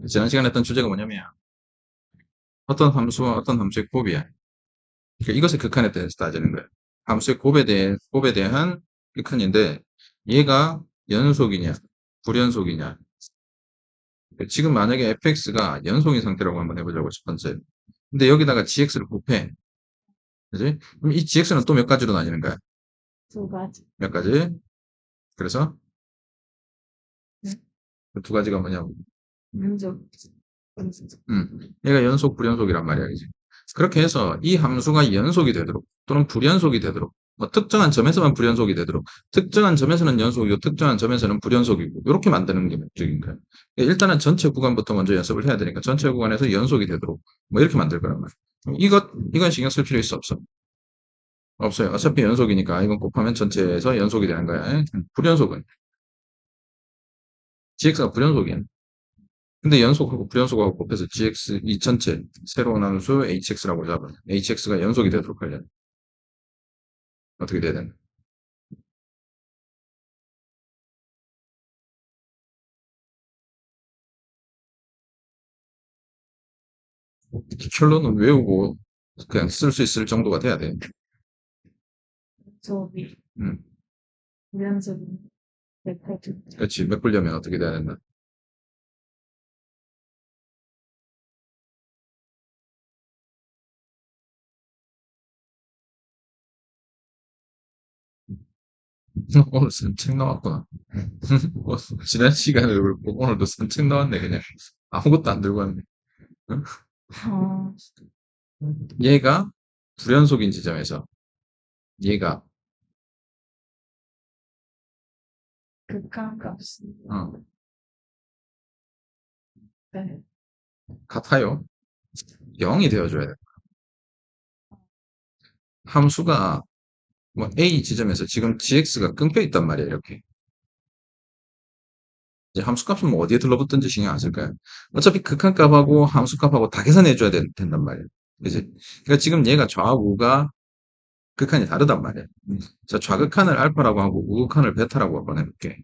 지난 시간에 했던 주제가 뭐냐면 어떤 함수와 어떤 함수의 곱이야. 그러니까 이것의 극한에 대해서 따지는 거야. 함수의 곱에 대한 극한인데 얘가 연속이냐 불연속이냐. 지금 만약에 fx가 연속인 상태라고 한번 해보자고 첫 번째. 근데 여기다가 gx를 곱해. 그지? 그럼 이 gx는 또 몇 가지로 나뉘는 거야? 두 가지. 몇 가지? 그래서 네. 그 두 가지가 뭐냐고. 연속. 얘가 연속, 불연속이란 말이야, 그지? 그렇게 해서 이 함수가 연속이 되도록 또는 불연속이 되도록 뭐 특정한 점에서만 불연속이 되도록 특정한 점에서는 연속이고 특정한 점에서는 불연속이고 이렇게 만드는 게 목적인 거야. 일단은 전체 구간부터 먼저 연습을 해야 되니까 전체 구간에서 연속이 되도록 뭐 이렇게 만들 거란 말이야. 이건 신경 쓸 필요 있어, 없어? 없어요. 어차피 연속이니까 이건 곱하면 전체에서 연속이 되는 거야. 불연속은 gx가 불연속이야. 근데 연속하고 불연속하고 곱해서 gx 이 전체 새로운 함수 hx라고 잡아. hx가 연속이 되도록 하려면 어떻게 돼야 되나? 결론은 외우고 그냥 쓸 수 있을 정도가 돼야 돼. 연속이. 음, 불연속이. 100%. 그렇지. 메꾸려면 어떻게 돼야 된다? 오늘 산책 나왔구나. 지난 시간에 그렇고 오늘도 산책 나왔네 그냥. 아무것도 안 들고 왔네. 응? 어, 얘가 불연속인 지점에서 얘가 극한값이. 어, 네. 같아요. 0이 되어줘야 돼. 함수가 뭐 A 지점에서 지금 gx가 끊겨 있단 말이에요. 이렇게. 이제 함수값은 뭐 어디에 들러붙든지 신경 안 쓸 거야. 어차피 극한값하고 함수값하고 다 계산해줘야 된단 말이에요. 그지? 그러니까 지금 얘가 좌우가 극한이 다르단 말이에요. 자, 좌극한을 알파라고 하고 우극한을 베타라고 한번 해볼게.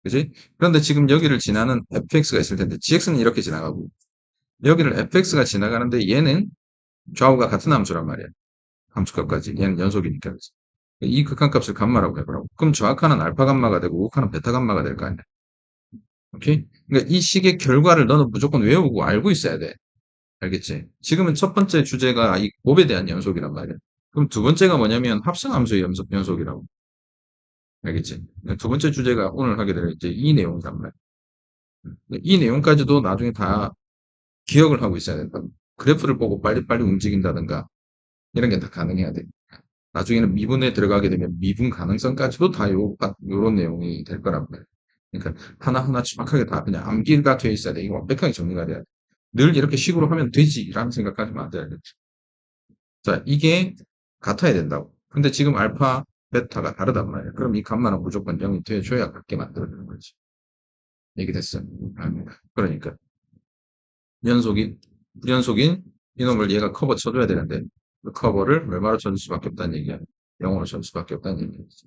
그지? 그런데 지금 여기를 지나는 fx가 있을 텐데 gx는 이렇게 지나가고 여기를 fx가 지나가는데 얘는 좌우가 같은 함수란 말이에요. 함수값까지. 얘는 연속이니까. 그지? 이 극한값을 감마라고 해보라고. 그럼 좌극한은 알파 감마가 되고 우극한은 베타 감마가 될 거 아니야. 오케이? 그러니까 이 식의 결과를 너는 무조건 외우고 알고 있어야 돼. 알겠지? 지금은 첫 번째 주제가 이 곱에 대한 연속이란 말이야. 그럼 두 번째가 뭐냐면 합성함수의 연속이라고. 알겠지? 두 번째 주제가 오늘 하게 될 이제 이 내용이란 말이야. 이 내용까지도 나중에 다 기억을 하고 있어야 된다. 그래프를 보고 빨리빨리 움직인다든가 이런 게 다 가능해야 돼. 나중에는 미분에 들어가게 되면 미분 가능성까지도 다 요런 내용이 될 거란 말이야. 그러니까 하나하나 정확하게 다 그냥 암기가 돼 있어야 돼. 이거 완벽하게 정리가 돼야 돼. 늘 이렇게 식으로 하면 되지라는 생각하지면 안 돼. 알겠지? 자, 이게 같아야 된다고. 근데 지금 알파, 베타가 다르단 말이야. 그럼 이 값만은 무조건 0이 돼줘야 같게 만들어주는 거지. 얘기됐어. 그러니까 연속인, 불연속인 이놈을 얘가 커버 쳐줘야 되는데 그 커버를 얼마로 쳐줄 수밖에 없다는 얘기야. 0으로 쳐줄 수밖에 없다는 얘기지.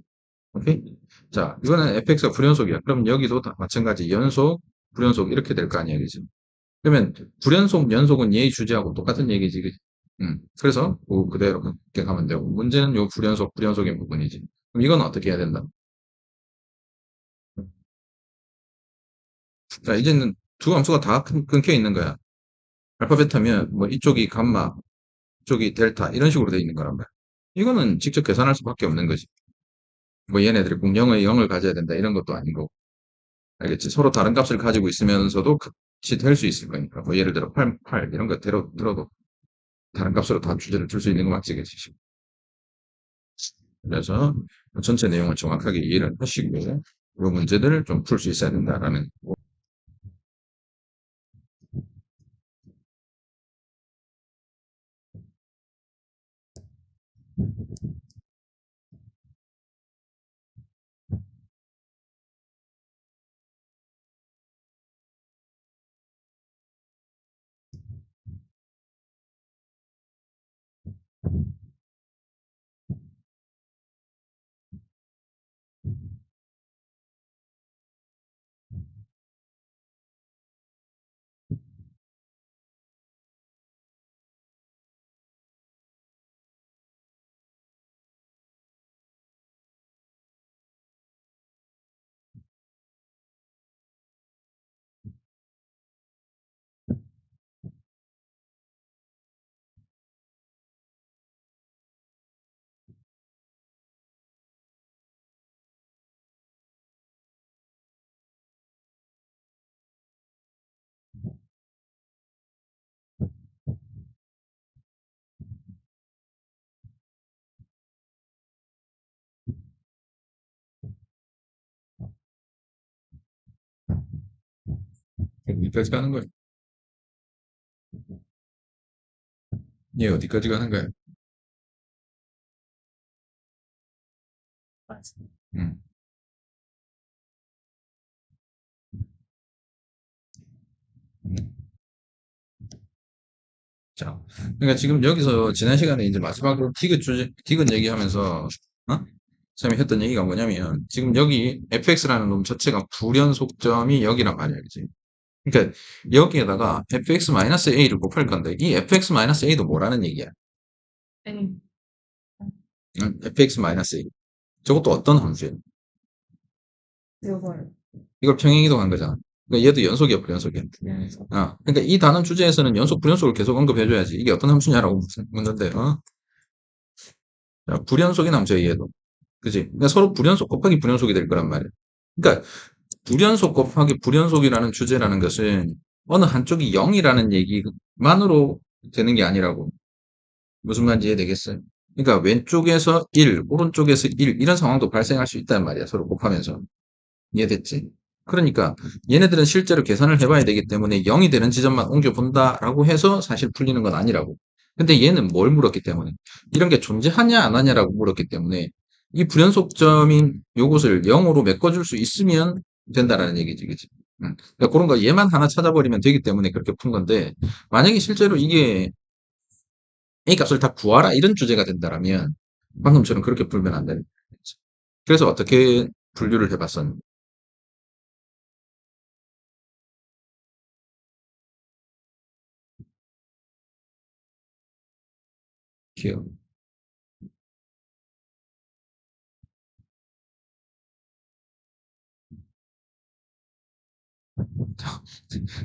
오케이? 자, 이거는 fx가 불연속이야. 그럼 여기도 다 마찬가지 연속, 불연속 이렇게 될 거 아니야, 그지? 그러면 불연속, 연속은 얘의 주제하고 똑같은 얘기지, 그지? 그래서 그대로 그렇게 가면 되고 문제는 요 불연속, 불연속인 부분이지. 그럼 이건 어떻게 해야 된다? 자, 이제는 두 함수가 다 끊겨 있는 거야. 알파, 베타면 뭐 이쪽이 감마, 이쪽이 델타 이런 식으로 돼 있는 거란 말이야. 이거는 직접 계산할 수밖에 없는 거지. 뭐 얘네들이 꼭 0의 0을 가져야 된다 이런 것도 아니고. 알겠지? 서로 다른 값을 가지고 있으면서도 같이 될 수 있을 거니까. 뭐 예를 들어 8, 8 이런 거 들어도 다른 값으로 다 주제를 줄 수 있는 거 맞지, 그치? 그래서 전체 내용을 정확하게 이해를 하시고 이 문제들을 좀 풀 수 있어야 된다라는 어디까지 가는 거야? 얘 어디까지 가는 거야? 맞아. 음. 음. 자, 그러니까 지금 여기서 지난 시간에 이제 마지막으로 디귿 얘기하면서, 어? 쌤이 했던 얘기가 뭐냐면, 지금 여기 fx라는 놈 자체가 불연 속점이 여기란 말이야, 그지? 그러니까 여기에다가 fx-a를 곱할 건데, 이 fx-a도 뭐라는 얘기야? 에이, 응? fx-a. 저것도 어떤 함수야? 이걸 이걸 평행이동한 거잖아. 그러니까 얘도 연속이야, 불연속이야? 연속. 그러니까 이 단원 주제에서는 연속, 불연속을 계속 언급해줘야지. 이게 어떤 함수냐라고 묻는데, 어? 자, 불연속인 함수야, 얘도. 그지? 그러니까 서로 불연속 곱하기 불연속이 될 거란 말이야. 그러니까 불연속 곱하기 불연속이라는 주제라는 것은 어느 한쪽이 0이라는 얘기만으로 되는 게 아니라고. 무슨 말인지 이해되겠어요? 그러니까 왼쪽에서 1, 오른쪽에서 1 이런 상황도 발생할 수 있단 말이야. 서로 곱하면서. 이해됐지? 그러니까 얘네들은 실제로 계산을 해봐야 되기 때문에 0이 되는 지점만 옮겨본다라고 해서 사실 풀리는 건 아니라고. 근데 얘는 뭘 물었기 때문에 이런 게 존재하냐 안 하냐라고 물었기 때문에 이 불연속점인 요것을 0으로 메꿔줄 수 있으면 된다라는 얘기지, 그치? 그러니까 그런 거 얘만 하나 찾아버리면 되기 때문에 그렇게 푼 건데 만약에 실제로 이게 A 값을 다 구하라 이런 주제가 된다라면 방금처럼 그렇게 풀면 안 되는 거지. 그래서 어떻게 분류를 해봤었는지. 기억.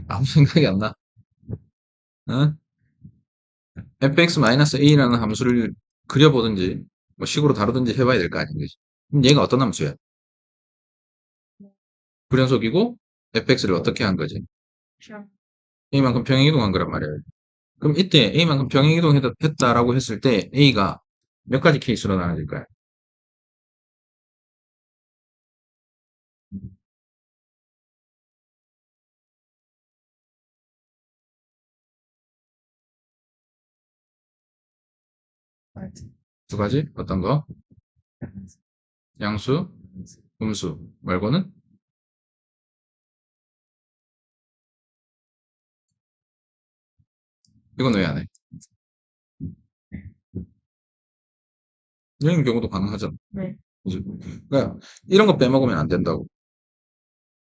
아무 생각이 안 나. 어? fx-a라는 함수를 그려보든지 뭐 식으로 다루든지 해봐야 될 거 아닌 거지. 그럼 얘가 어떤 함수야? 불연속이고 fx를 어떻게 한 거지? 시험. a만큼 평행이동한 거란 말이야. 그럼 이때 a만큼 평행이동했다라고 했을 때 a가 몇 가지 케이스로 나눠질 거야? 맞아. 두 가지? 어떤 거? 연속. 양수, 음수 말고는? 이건 왜 안 해? 이런 경우도 가능하잖아. 네. 그지? 그러니까 이런 거 빼먹으면 안 된다고.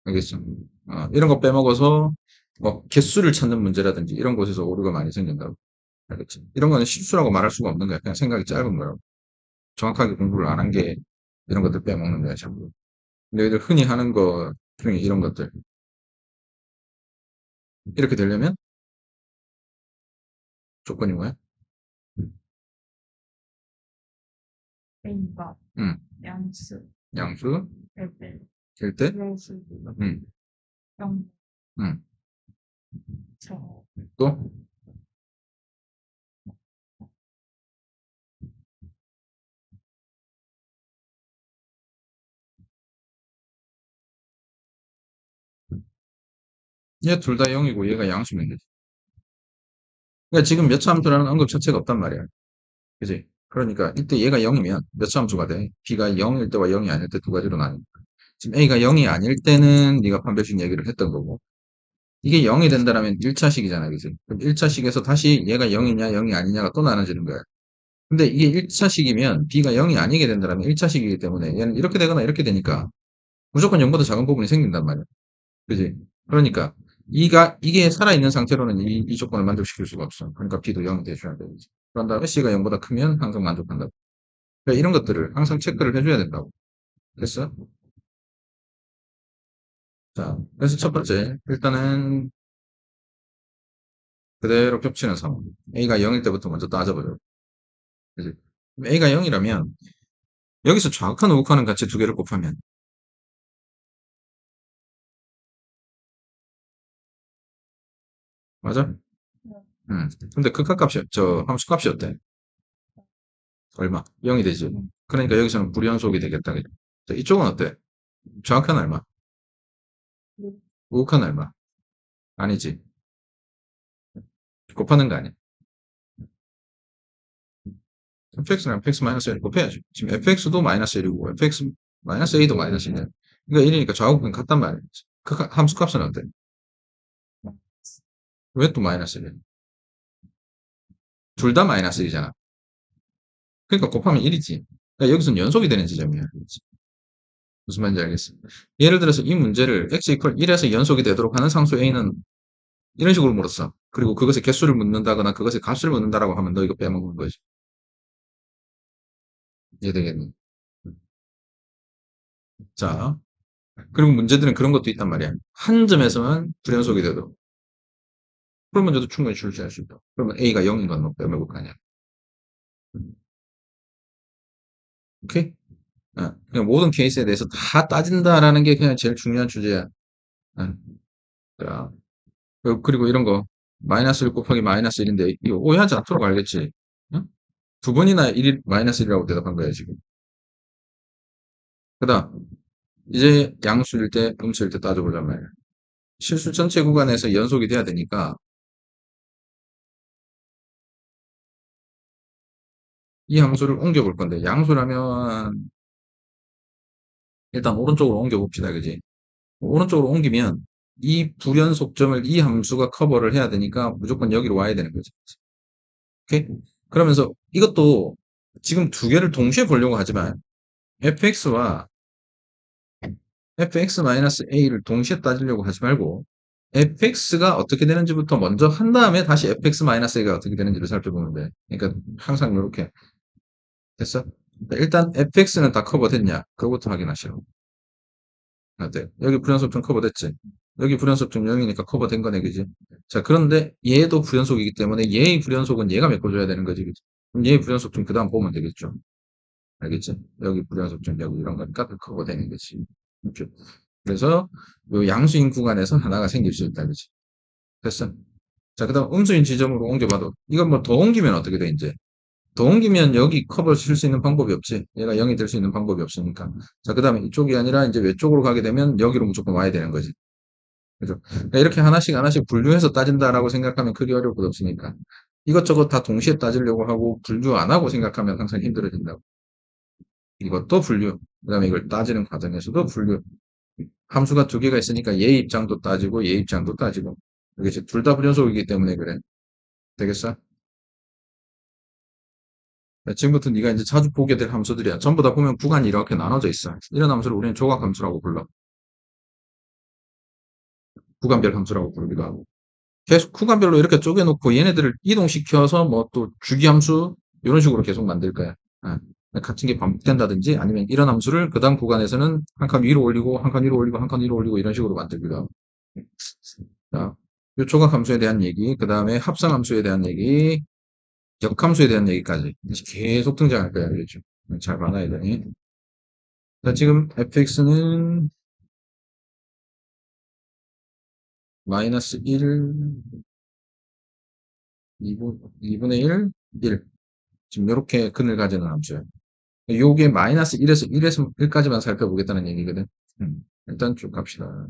알겠어? 이런 거 빼먹어서 뭐 개수를 찾는 문제라든지 이런 곳에서 오류가 많이 생긴다고. 알겠지? 이런 거는 실수라고 말할 수가 없는 거야. 그냥 생각이 짧은 거라고. 정확하게 공부를 안 한 게 이런 것들 빼먹는 거야, 전부. 너희들 흔히 하는 거 중에 이런 것들. 이렇게 되려면 조건이 뭐야? A가 응, 양수, 양수, 벨벨, 될 때, 플러스 응, 0, 응. 4, 또, 얘 둘 다 0이고 얘가 양수면 되지. 그러니까 지금 몇 차 함수라는 언급 자체가 없단 말이야. 그지? 그러니까 이때 얘가 0이면 몇 차 함수가 돼? b가 0일 때와 0이 아닐 때 두 가지로 나뉘 지금 A가 0이 아닐 때는 네가 판별식 얘기를 했던 거고 이게 0이 된다면 1차식이잖아, 그지? 그럼 1차식에서 다시 얘가 0이냐 0이 아니냐가 또 나눠지는 거야. 근데 이게 1차식이면 B가 0이 아니게 된다면 1차식이기 때문에 얘는 이렇게 되거나 이렇게 되니까 무조건 0보다 작은 부분이 생긴단 말이야. 그지? 그러니까 이게 살아있는 상태로는 이 조건을 만족시킬 수가 없어. 그러니까 B도 0이 돼줘야 되지. 그런 다음에 C가 0보다 크면 항상 만족한다고. 그러니까 이런 것들을 항상 체크를 해줘야 된다고. 됐어? 자, 그래서 첫 번째, 일단은 그대로 겹치는 상황. A가 0일 때부터 먼저 따져보죠. 그지? A가 0이라면 여기서 좌극한 우극하는 가치 두 개를 곱하면 맞아? 근데 극한값이 저 함수값이 어때? 얼마? 0이 되지. 그러니까 여기서는 불연속이 되겠다. 그죠? 자, 이쪽은 어때? 좌극한 얼마? 우극한 얼마? 아니지. 곱하는 거 아니야. fx랑 fx 마이너스 1 곱해야지. 지금 fx도 마이너스 1이고 fx 마이너스 a도 마이너스 1이야. 그러니까 1이니까 좌우극은 같단 말이야. 그 함수 값은 어때? 왜 또 마이너스 1이야? 둘 다 마이너스 1이잖아. 그러니까 곱하면 1이지. 그러니까 여기서는 연속이 되는 지점이야. 무슨 말인지 알겠어? 예를 들어서 이 문제를 x 이퀄 1에서 연속이 되도록 하는 상수 a는 이런 식으로 물었어. 그리고 그것의 개수를 묻는다거나 그것의 값을 묻는다라고 하면 너 이거 빼먹는 거지. 이해되겠니? 자, 그리고 문제들은 그런 것도 있단 말이야. 한 점에서만 불연속이 돼도 그런 문제도 충분히 출제할 수 있다. 그러면 a가 0인 건 너 빼먹을 거 아니야. 오케이? 그냥 모든 케이스에 대해서 다 따진다라는 게 그냥 제일 중요한 주제야. 어, 자, 그리고 이런 거 마이너스 1 곱하기 마이너스 1인데 이거 오해하지 않도록 알겠지? 응? 두 번이나 1이 마이너스 1이라고 대답한 거야 지금. 그 다음 이제 양수일 때 음수일 때 따져보자 말이야. 실수 전체 구간에서 연속이 돼야 되니까 이 함수를 옮겨볼 건데 양수라면 일단 오른쪽으로 옮겨봅시다. 그지? 오른쪽으로 옮기면 이 불연속점을 이 함수가 커버를 해야 되니까 무조건 여기로 와야 되는 거지. 오케이? 그러면서 이것도 지금 두 개를 동시에 보려고 하지만 fx와 fx-a를 동시에 따지려고 하지 말고 fx가 어떻게 되는지부터 먼저 한 다음에 다시 fx-a가 어떻게 되는지를 살펴보면 돼. 그러니까 항상 이렇게 됐어? 일단 fx는 다 커버됐냐? 그거부터 확인하시라고. 어때? 여기 불연속 좀 커버됐지? 여기 불연속 좀 0이니까 커버된 거네, 그지? 자, 그런데 얘도 불연속이기 때문에 얘의 불연속은 얘가 메꿔줘야 되는 거지, 그지? 그럼 얘의 불연속 좀 그 다음 보면 되겠죠? 알겠지? 여기 불연속 좀 여기 이런 거니까 그 커버되는 거지. 이렇게. 그래서 요 양수인 구간에서 하나가 생길 수 있다, 그지? 됐어? 자, 그 다음 음수인 지점으로 옮겨봐도 이건 뭐 더 옮기면 어떻게 돼, 이제? 더 옮기면 여기 커버 칠 수 있는 방법이 없지. 얘가 0이 될 수 있는 방법이 없으니까. 자, 그 다음에 이쪽이 아니라 이제 외쪽으로 가게 되면 여기로 무조건 와야 되는 거지. 그죠? 그러니까 이렇게 하나씩 하나씩 분류해서 따진다라고 생각하면 크게 어려울 것 없으니까. 이것저것 다 동시에 따지려고 하고 분류 안 하고 생각하면 항상 힘들어진다고. 이것도 분류. 그 다음에 이걸 따지는 과정에서도 분류. 함수가 두 개가 있으니까 얘 입장도 따지고 얘 입장도 따지고. 이게 둘 다 불연속이기 때문에 그래. 되겠어? 지금부터 네가 이제 자주 보게 될 함수들이야. 전부 다 보면 구간이 이렇게 나눠져 있어. 이런 함수를 우리는 조각함수라고 불러. 구간별 함수라고 부르기도 하고. 계속 구간별로 이렇게 쪼개놓고 얘네들을 이동시켜서 뭐 또 주기함수 이런 식으로 계속 만들 거야. 아, 같은 게 반복된다든지 아니면 이런 함수를 그 다음 구간에서는 한 칸 위로 올리고 한 칸 위로 올리고 한 칸 위로 올리고 이런 식으로 만들기도 하고. 자, 요 조각함수에 대한 얘기, 그 다음에 합성함수에 대한 얘기, 역함수에 대한 얘기까지 계속 등장할 거야. 알겠죠? 잘 봐놔야 돼. 자, 지금 fx는 마이너스 1, 2분의 1, 1. 지금 이렇게 근을 가지는 함수예요. 요게 마이너스 1에서 1까지만 살펴보겠다는 얘기거든. 일단 쭉 갑시다.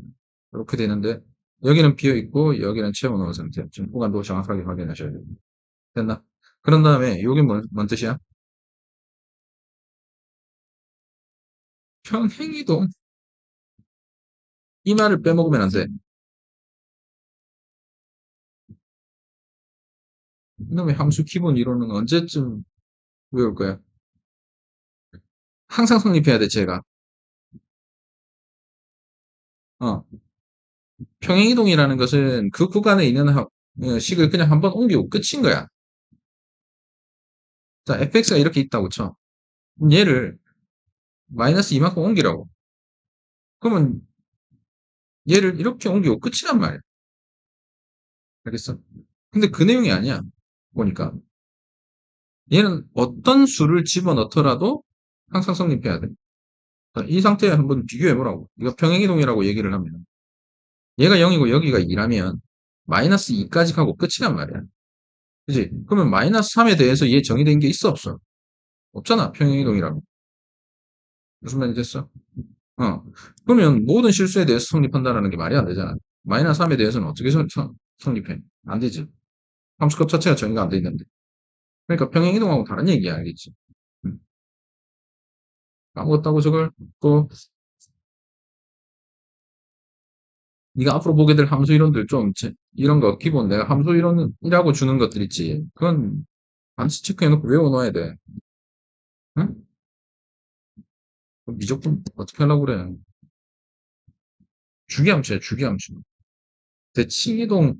이렇게 되는데 여기는 비어 있고 여기는 채워놓은 상태. 지금 구간도 정확하게 확인하셔야 돼요. 됐나? 그런 다음에 요게 뭔 뜻이야? 평행이동. 이 말을 빼먹으면 안 돼. 이놈의 함수 기본 이론은 언제쯤 외울 거야? 항상 성립해야 돼, 제가. 어. 평행이동이라는 것은 그 구간에 있는 식을 그냥 한번 옮기고 끝인 거야. 자, fx가 이렇게 있다고 쳐. 그럼 얘를 마이너스 이만큼 옮기라고. 그러면 얘를 이렇게 옮기고 끝이란 말이야. 알겠어? 근데 그 내용이 아니야. 보니까. 얘는 어떤 수를 집어넣더라도 항상 성립해야 돼. 자, 이 상태에 한번 비교해보라고. 이거 평행이동이라고 얘기를 하면. 얘가 0이고 여기가 2라면 마이너스 2까지 가고 끝이란 말이야. 그지? 그러면 마이너스 3에 대해서 얘 정의된 게 있어 없어? 없잖아. 평행이동이라고. 무슨 말이 됐어? 그러면 모든 실수에 대해서 성립한다는 게 말이 안 되잖아. 마이너스 3에 대해서는 어떻게 성립해? 안 되지. 함수값 자체가 정의가 안 돼 있는데. 그러니까 평행이동하고 다른 얘기야, 알겠지? 음. 아무것도 하고 저걸 또 네가 앞으로 보게 될 함수 이론들 좀 이런 거 기본 내가 함수 이론이라고 주는 것들 있지. 그건 반드시 체크해놓고 외워놔야 돼. 응? 무조건 어떻게 하려고 그래? 주기함수야, 주기함수. 대칭이동,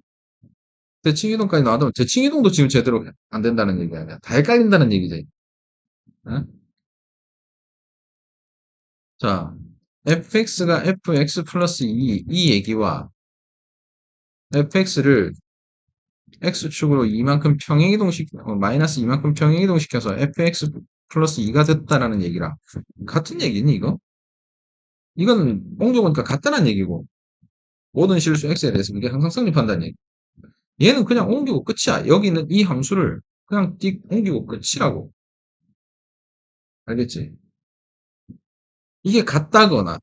대칭이동까지 나와도 대칭이동도 지금 제대로 안 된다는 얘기 아니야. 다 헷갈린다는 얘기지. 응? 자, fx가 fx 플러스 2, 이 얘기와 fx를 x축으로 이만큼 마이너스 이만큼 평행이동시켜서 fx 플러스 2가 됐다라는 얘기라. 같은 얘기니, 이거? 이건 옮겨보니까 같다는 얘기고, 모든 실수 x에 대해서 그게 항상 성립한다는 얘기. 얘는 그냥 옮기고 끝이야. 여기는 이 함수를 그냥 띡 옮기고 끝이라고. 알겠지? 이게 같다거나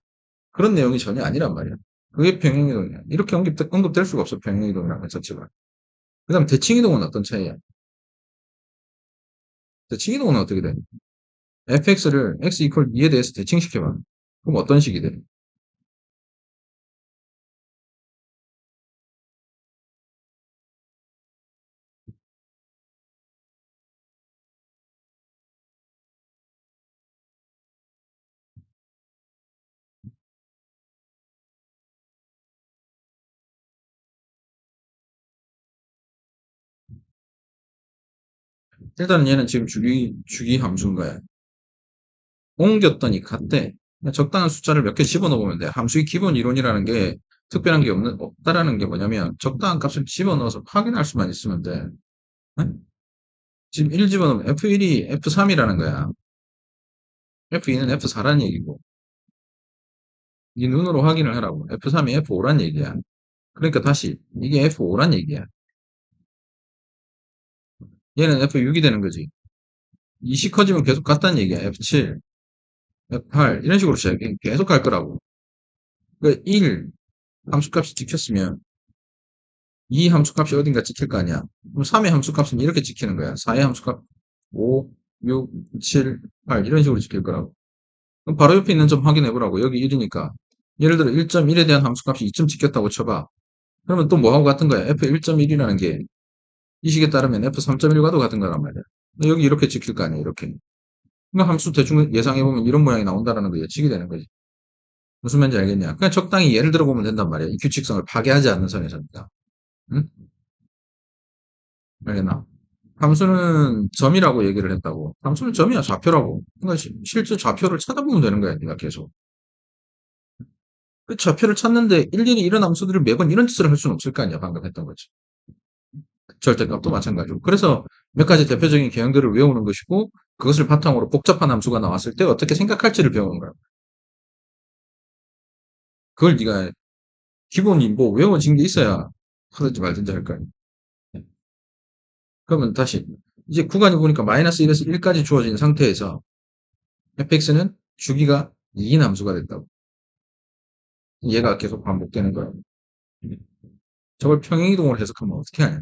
그런 내용이 전혀 아니란 말이야. 그게 평행이동이야. 이렇게 언급될 수가 없어, 평행이동이라는 것 자체가. 그 다음 대칭이동은 어떤 차이야? 대칭이동은 어떻게 돼? fx를 x 이퀄 2에 대해서 대칭시켜봐. 그럼 어떤 식이 돼? 일단은 얘는 지금 주기 함수인 거야. 옮겼더니 같대. 그냥 적당한 숫자를 몇 개 집어넣으면 돼. 함수의 기본 이론이라는 게 특별한 게 없다라는 게 뭐냐면 적당한 값을 집어넣어서 확인할 수만 있으면 돼. 응? 지금 1 집어넣으면 F1이 F3이라는 거야. F2는 F4라는 얘기고. 네 눈으로 확인을 하라고. F3이 F5란 얘기야. 그러니까 다시 이게 F5란 얘기야. 얘는 F6이 되는 거지. 2씩 커지면 계속 같다는 얘기야. F7, F8 이런 식으로 시작해. 계속 갈 거라고. 그 1 함수값이 찍혔으면 이 함수값이 어딘가 찍힐 거 아니야. 그럼 3의 함수값은 이렇게 찍히는 거야. 4의 함수값 5, 6, 7, 8 이런 식으로 찍힐 거라고. 그럼 바로 옆에 있는 점 확인해 보라고. 여기 1이니까. 예를 들어 1.1에 대한 함수값이 2점 찍혔다고 쳐봐. 그러면 또 뭐하고 같은 거야? f1.1이라는 게 이 식에 따르면 f3.1과도 같은 거란 말이야. 여기 이렇게 찍힐 거 아니야. 이렇게. 그러니까 함수 대충 예상해 보면 이런 모양이 나온다라는 거 예측이 되는 거지. 무슨 말인지 알겠냐? 그냥 적당히 예를 들어 보면 된단 말이야. 이 규칙성을 파괴하지 않는 선에서니까. 응? 알겠나? 함수는 점이라고 얘기를 했다고. 함수는 점이야, 좌표라고. 그러니까 실제 좌표를 찾아보면 되는 거야, 네가 계속. 그 좌표를 찾는데 일일이 이런 함수들을 매번 이런 짓을 할 수는 없을 거 아니야, 방금 했던 거지. 절대값도 마찬가지고. 그래서 몇 가지 대표적인 개형들을 외우는 것이고, 그것을 바탕으로 복잡한 함수가 나왔을 때 어떻게 생각할지를 배우는 거야. 그걸 네가 기본이 뭐 외워진 게 있어야 하든지 말든지 할 거야. 그러면 다시 이제 구간이 보니까 마이너스 1에서 1까지 주어진 상태에서 fx는 주기가 2인 함수가 됐다고. 얘가 계속 반복되는 거야. 저걸 평행이동으로 해석하면 어떻게 하냐.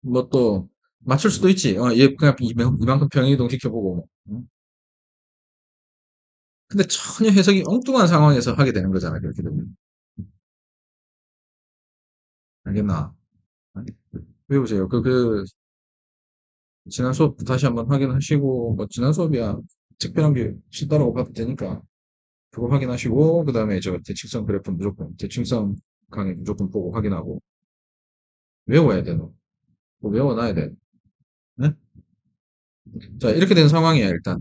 뭐 또 맞출 수도 있지. 얘 그냥 이만큼 평행이동 시켜보고. 응? 근데 전혀 해석이 엉뚱한 상황에서 하게 되는 거잖아. 그렇게 되면. 알겠나? 외우세요. 지난 수업 다시 한번 확인하시고, 뭐, 지난 수업이야. 특별한 게 쉽다라고 봐도 되니까, 그거 확인하시고, 그 다음에 저 대칭성 그래프 무조건, 대칭성 강의 무조건 보고 확인하고, 외워야 돼, 너. 뭐 외워놔야 돼. 네? 자, 이렇게 된 상황이야, 일단.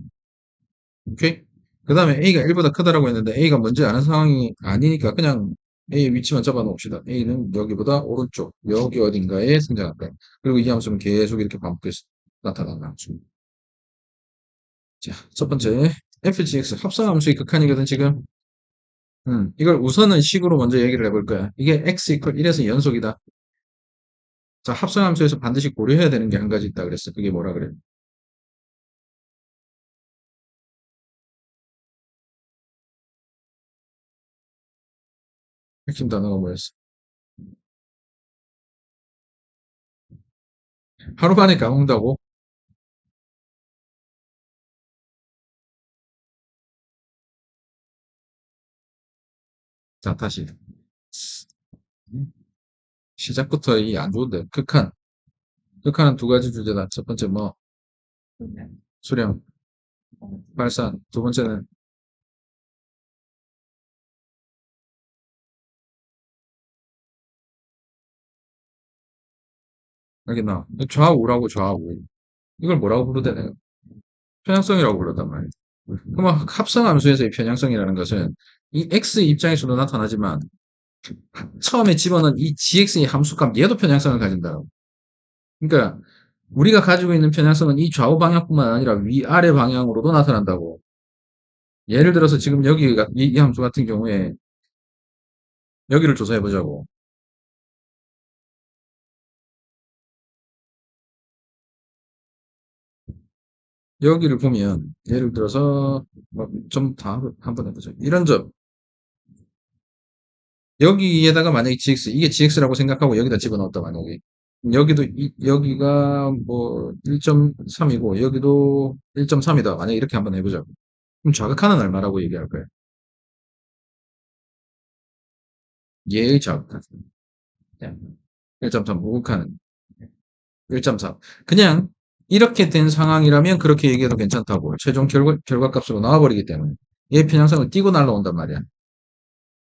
오케이? 그 다음에 A가 1보다 크다라고 했는데, A가 뭔지 아는 상황이 아니니까, 그냥 A의 위치만 잡아 놓읍시다. A는 여기보다 오른쪽, 여기 어딘가에 등장한다. 그리고 이 함수는 계속 이렇게 반복해서 나타나는 함수. 자, 첫 번째, fgx 합성함수의 극한이거든, 지금. 이걸 우선은 식으로 먼저 얘기를 해볼 거야. 이게 x 이퀄 1에서 연속이다. 자, 합성함수에서 반드시 고려해야 되는 게 한 가지 있다 그랬어. 그게 뭐라 그래? 핵심 단어가 뭐였어? 하루 만에 까먹는다고? 자, 다시. 시작부터 이 안 좋은데. 극한. 극한은 두 가지 주제다. 첫 번째 뭐, 그냥, 수령, 어, 발산. 두 번째는, 알겠나? 좌우라고, 좌우. 이걸 뭐라고 부르대요? 편향성이라고 부르단 말이에요. 그러면 합성함수에서의 편향성이라는 것은 이 x 입장에서도 나타나지만 처음에 집어넣은 이 gx의 함수값 얘도 편향성을 가진다. 그러니까 우리가 가지고 있는 편향성은 이 좌우 방향뿐만 아니라 위아래 방향으로도 나타난다고. 예를 들어서 지금 여기가 이 함수 같은 경우에 여기를 조사해 보자고. 여기를 보면 예를 들어서 좀 다 한번 해보자. 이런 점 여기에다가 만약에 gx 이게 gx라고 생각하고 여기다 집어넣었다 만약에 여기도 여기가 뭐 1.3이고 여기도 1.3이다 만약에 이렇게 한번 해보자. 그럼 좌극하는 얼마라고 얘기할 거예요? 얘의 좌극한 1.3 우극하는 1.3 그냥 이렇게 된 상황이라면 그렇게 얘기해도 괜찮다고 최종 결과값으로 나와버리기 때문에 얘 편향성을 띄고 날라온단 말이야.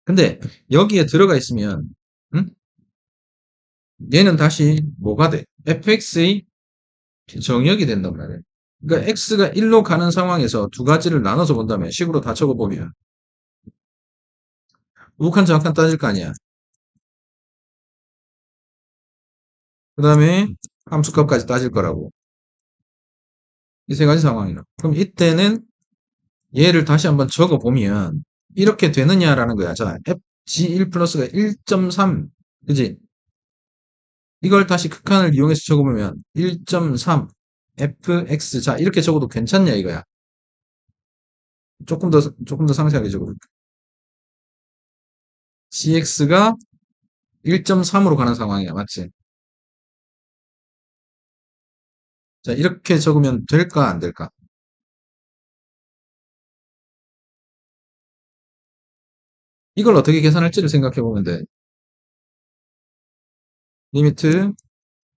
근데 여기에 들어가 있으면 응? 얘는 다시 뭐가 돼? fx의 정역이 된단 말이에요. 그러니까 x가 1로 가는 상황에서 두 가지를 나눠서 본다면 식으로 다 적어보면 우극한 정확한 따질 거 아니야. 그 다음에 함수값까지 따질 거라고. 이 세 가지 상황이라. 그럼 이때는 얘를 다시 한번 적어보면 이렇게 되느냐라는 거야. 자, fg1 플러스가 1.3 그지? 이걸 다시 극한을 이용해서 적어보면 1.3 fx 자 이렇게 적어도 괜찮냐 이거야. 조금 더 상세하게 적어볼게. gx가 1.3으로 가는 상황이야. 맞지? 자, 이렇게 적으면 될까, 안 될까? 이걸 어떻게 계산할지를 생각해 보면 돼. 리미트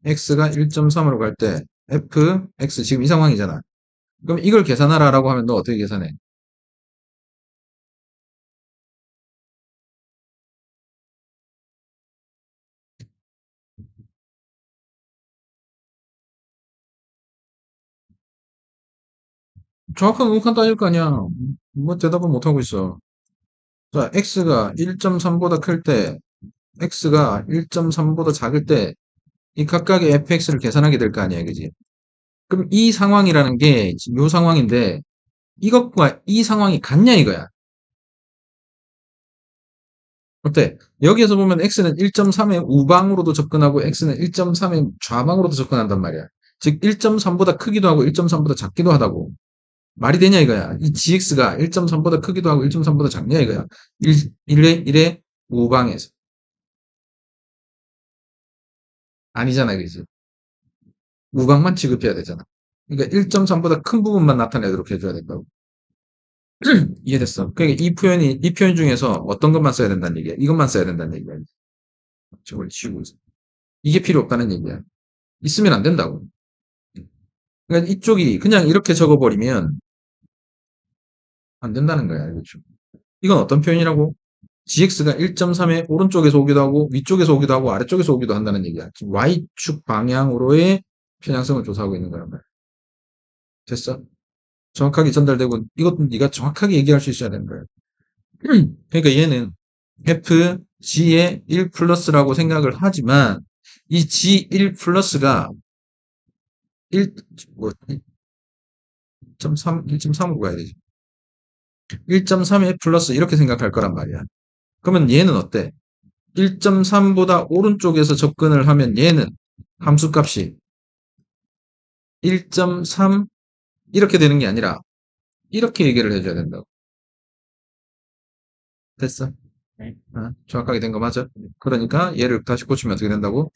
x가 1.3으로 갈 때 fx 지금 이 상황이잖아. 그럼 이걸 계산하라라고 하면 너 어떻게 계산해? 정확한 우극한 따질 거 아니야. 뭐 대답을 못 하고 있어. 자, x가 1.3보다 클 때, x가 1.3보다 작을 때, 이 각각의 fx를 계산하게 될 거 아니야, 그지? 그럼 이 상황이라는 게 지금 이 상황인데, 이것과 이 상황이 같냐 이거야. 어때? 여기에서 보면 x는 1.3의 우방으로도 접근하고 x는 1.3의 좌방으로도 접근한단 말이야. 즉 1.3보다 크기도 하고 1.3보다 작기도 하다고. 말이 되냐 이거야. 이 gx가 1.3보다 크기도 하고 1.3보다 작냐 이거야. 1의 우방에서. 아니잖아, 그지? 우방만 취급해야 되잖아. 그러니까 1.3보다 큰 부분만 나타내도록 해줘야 된다고. 이해됐어? 그러니까 이 표현 중에서 어떤 것만 써야 된다는 얘기야. 이것만 써야 된다는 얘기야. 저걸 지우고 있어. 이게 필요 없다는 얘기야. 있으면 안 된다고. 그러니까 이쪽이 그냥 이렇게 적어버리면 안 된다는 거야. 그렇죠? 이건 어떤 표현이라고? gx가 1.3의 오른쪽에서 오기도 하고 위쪽에서 오기도 하고 아래쪽에서 오기도 한다는 얘기야. y축 방향으로의 편향성을 조사하고 있는 거란 말이야. 됐어? 정확하게 전달되고 이것도 네가 정확하게 얘기할 수 있어야 되는 거야. 그러니까 얘는 f g의 1 플러스라고 생각을 하지만 이 g 1 플러스가 1, 뭐, 1.3, 1.3으로 가야 되지. 1.3의 플러스 이렇게 생각할 거란 말이야. 그러면 얘는 어때? 1.3보다 오른쪽에서 접근을 하면 얘는 함수값이 1.3 이렇게 되는 게 아니라 이렇게 얘기를 해줘야 된다고. 됐어? 네. 정확하게 된 거 맞아? 그러니까 얘를 다시 고치면 어떻게 된다고?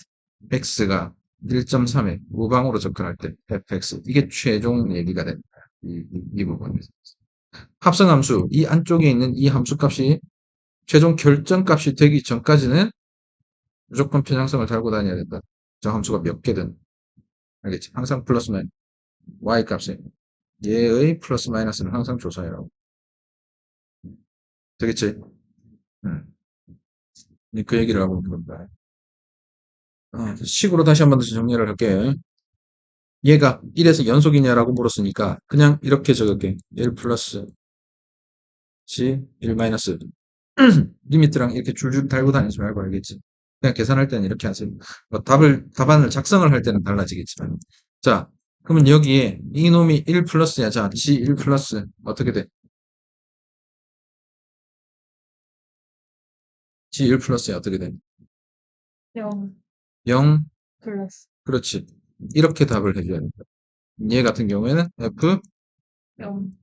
x가 1.3에 무방으로 접근할 때 fx 이게 최종 얘기가 됩니다. 이 부분에서 합성함수 이 안쪽에 있는 이 함수값이 최종 결정값이 되기 전까지는 무조건 편향성을 달고 다녀야 된다. 저 함수가 몇 개든 알겠지? 항상 플러스 마이너스 y 값에 얘의 플러스 마이너스는 항상 조사해라고. 되겠지? 음. 그 얘기를 하고 있는 겁니다. 식으로 다시 한 번 더 정리를 할게. 얘가 1에서 연속이냐라고 물었으니까 그냥 이렇게 적을게. 1 플러스 c 1 마이너스 리미트랑 이렇게 줄줄 달고 다니지 말고 알겠지? 그냥 계산할 때는 이렇게 하세요. 뭐 답안을 작성을 할 때는 달라지겠지만. 자, 그러면 여기에 이놈이 1 플러스야. 자, c 1 플러스 어떻게 돼? c 1 플러스야. 어떻게 돼? 0 0, 플러스 그렇지. 이렇게 답을 해줘야 된다. 얘 같은 경우에는 f, 0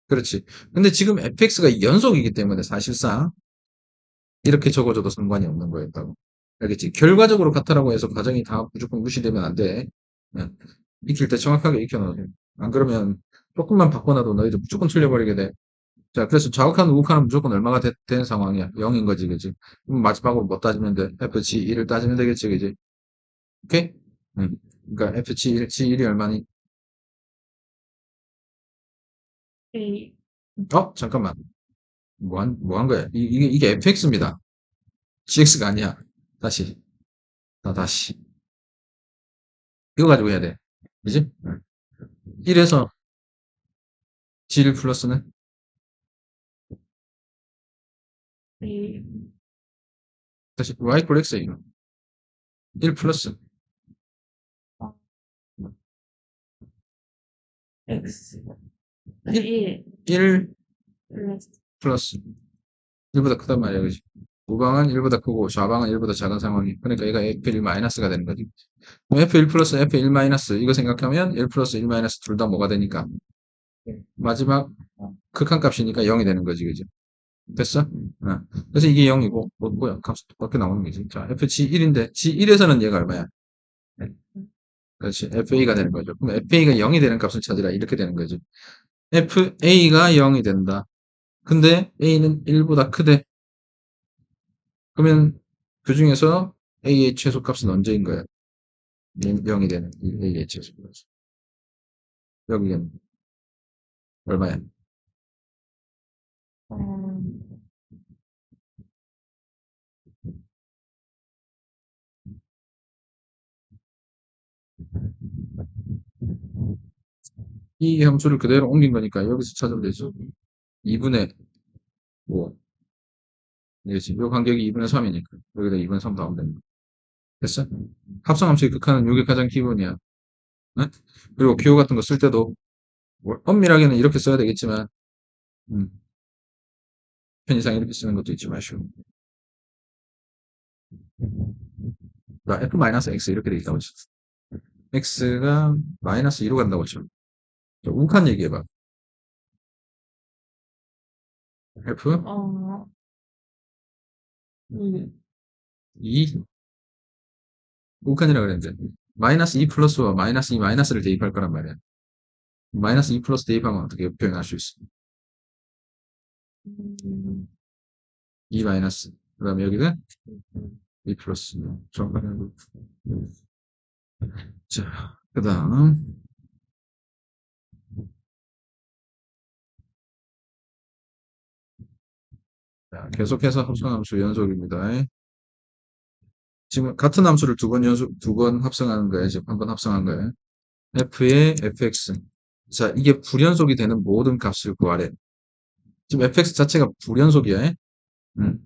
그렇지. 근데 지금 fx가 연속이기 때문에 사실상 이렇게 적어줘도 상관이 없는 거였다고. 알겠지? 결과적으로 같다라고 해서 과정이 다 무조건 무시되면 안 돼. 응. 익힐 때 정확하게 익혀놔야 돼. 안 그러면 조금만 바꿔놔도 너희들 무조건 틀려버리게 돼. 자, 그래서 좌욱한 우욱하는 무조건 얼마가 된 상황이야? 0인 거지, 그지? 그럼 마지막으로 뭐 따지면 돼? fg 1을 따지면 되겠지, 그지? 오케이? 응. 그러니까 fg 1, g1이 얼마니? A 잠깐만. 뭐 한 거야? 이게 fx입니다. gx가 아니야. 다시. 다시. 이거 가지고 해야 돼. 그지? 1에서 G1 플러스는 A 다시 Y 콜 X예요. 1 플러스 어, X 1, 1 1 플러스 플러스 1보다 크단 말이야. 그지? 우방은 1보다 크고 좌방은 1보다 작은 상황이. 그러니까 얘가 F1 마이너스가 되는 거지. 그럼 F1 플러스 F1 마이너스 이거 생각하면 1 플러스 1 마이너스 둘 다 뭐가 되니까 마지막 극한값이니까 0이 되는 거지. 그지? 됐어? 그래서 이게 0이고 뭐야? 값이 똑같게 나오는 거지. 자, FG1인데 G1에서는 얘가 얼마야? 그렇지. FA가 되는 거죠. 그럼 FA가 0이 되는 값을 찾으라. 이렇게 되는 거지. FA가 0이 된다. 근데 A는 1보다 크대. 그러면 그 중에서 A의 최소값은 언제인 거야? 0이 되는 A의 최소값. 여기는 얼마야? 음, 이 함수를 그대로 옮긴 거니까 여기서 찾으면 되죠. 2분의 5. 이거지. 요 간격이 2분의 3이니까. 여기다 2분의 3 나오면 됩니다. 됐어? 합성함수의 극한은 이게 가장 기본이야. 응? 그리고 기호 같은 거 쓸 때도 뭐 엄밀하게는 이렇게 써야 되겠지만 음, 편의상 이렇게 쓰는 것도 잊지 마시고. 나 f-x 이렇게 돼 있다고 쳐. x가 마이너스 2로 간다고 쳐. 우칸 얘기해봐. f 어, 2 2 우칸이라 그랬는데 마이너스 2 플러스와 마이너스 2 마이너스를 대입할 거란 말이야. 마이너스 2 플러스 대입하면 어떻게 표현할 수 있어? 2 마이너스. 그 다음에 여기는 2 플러스. 정확하게. 자, 그 다음. 계속해서 합성함수 연속입니다. 지금 같은 함수를 두 번 연속, 두 번 합성하는 거예요. 지금 한 번 합성한 거예요. f의 fx. 자, 이게 불연속이 되는 모든 값을 구하래. 지금 fx 자체가 불연속이야. 음.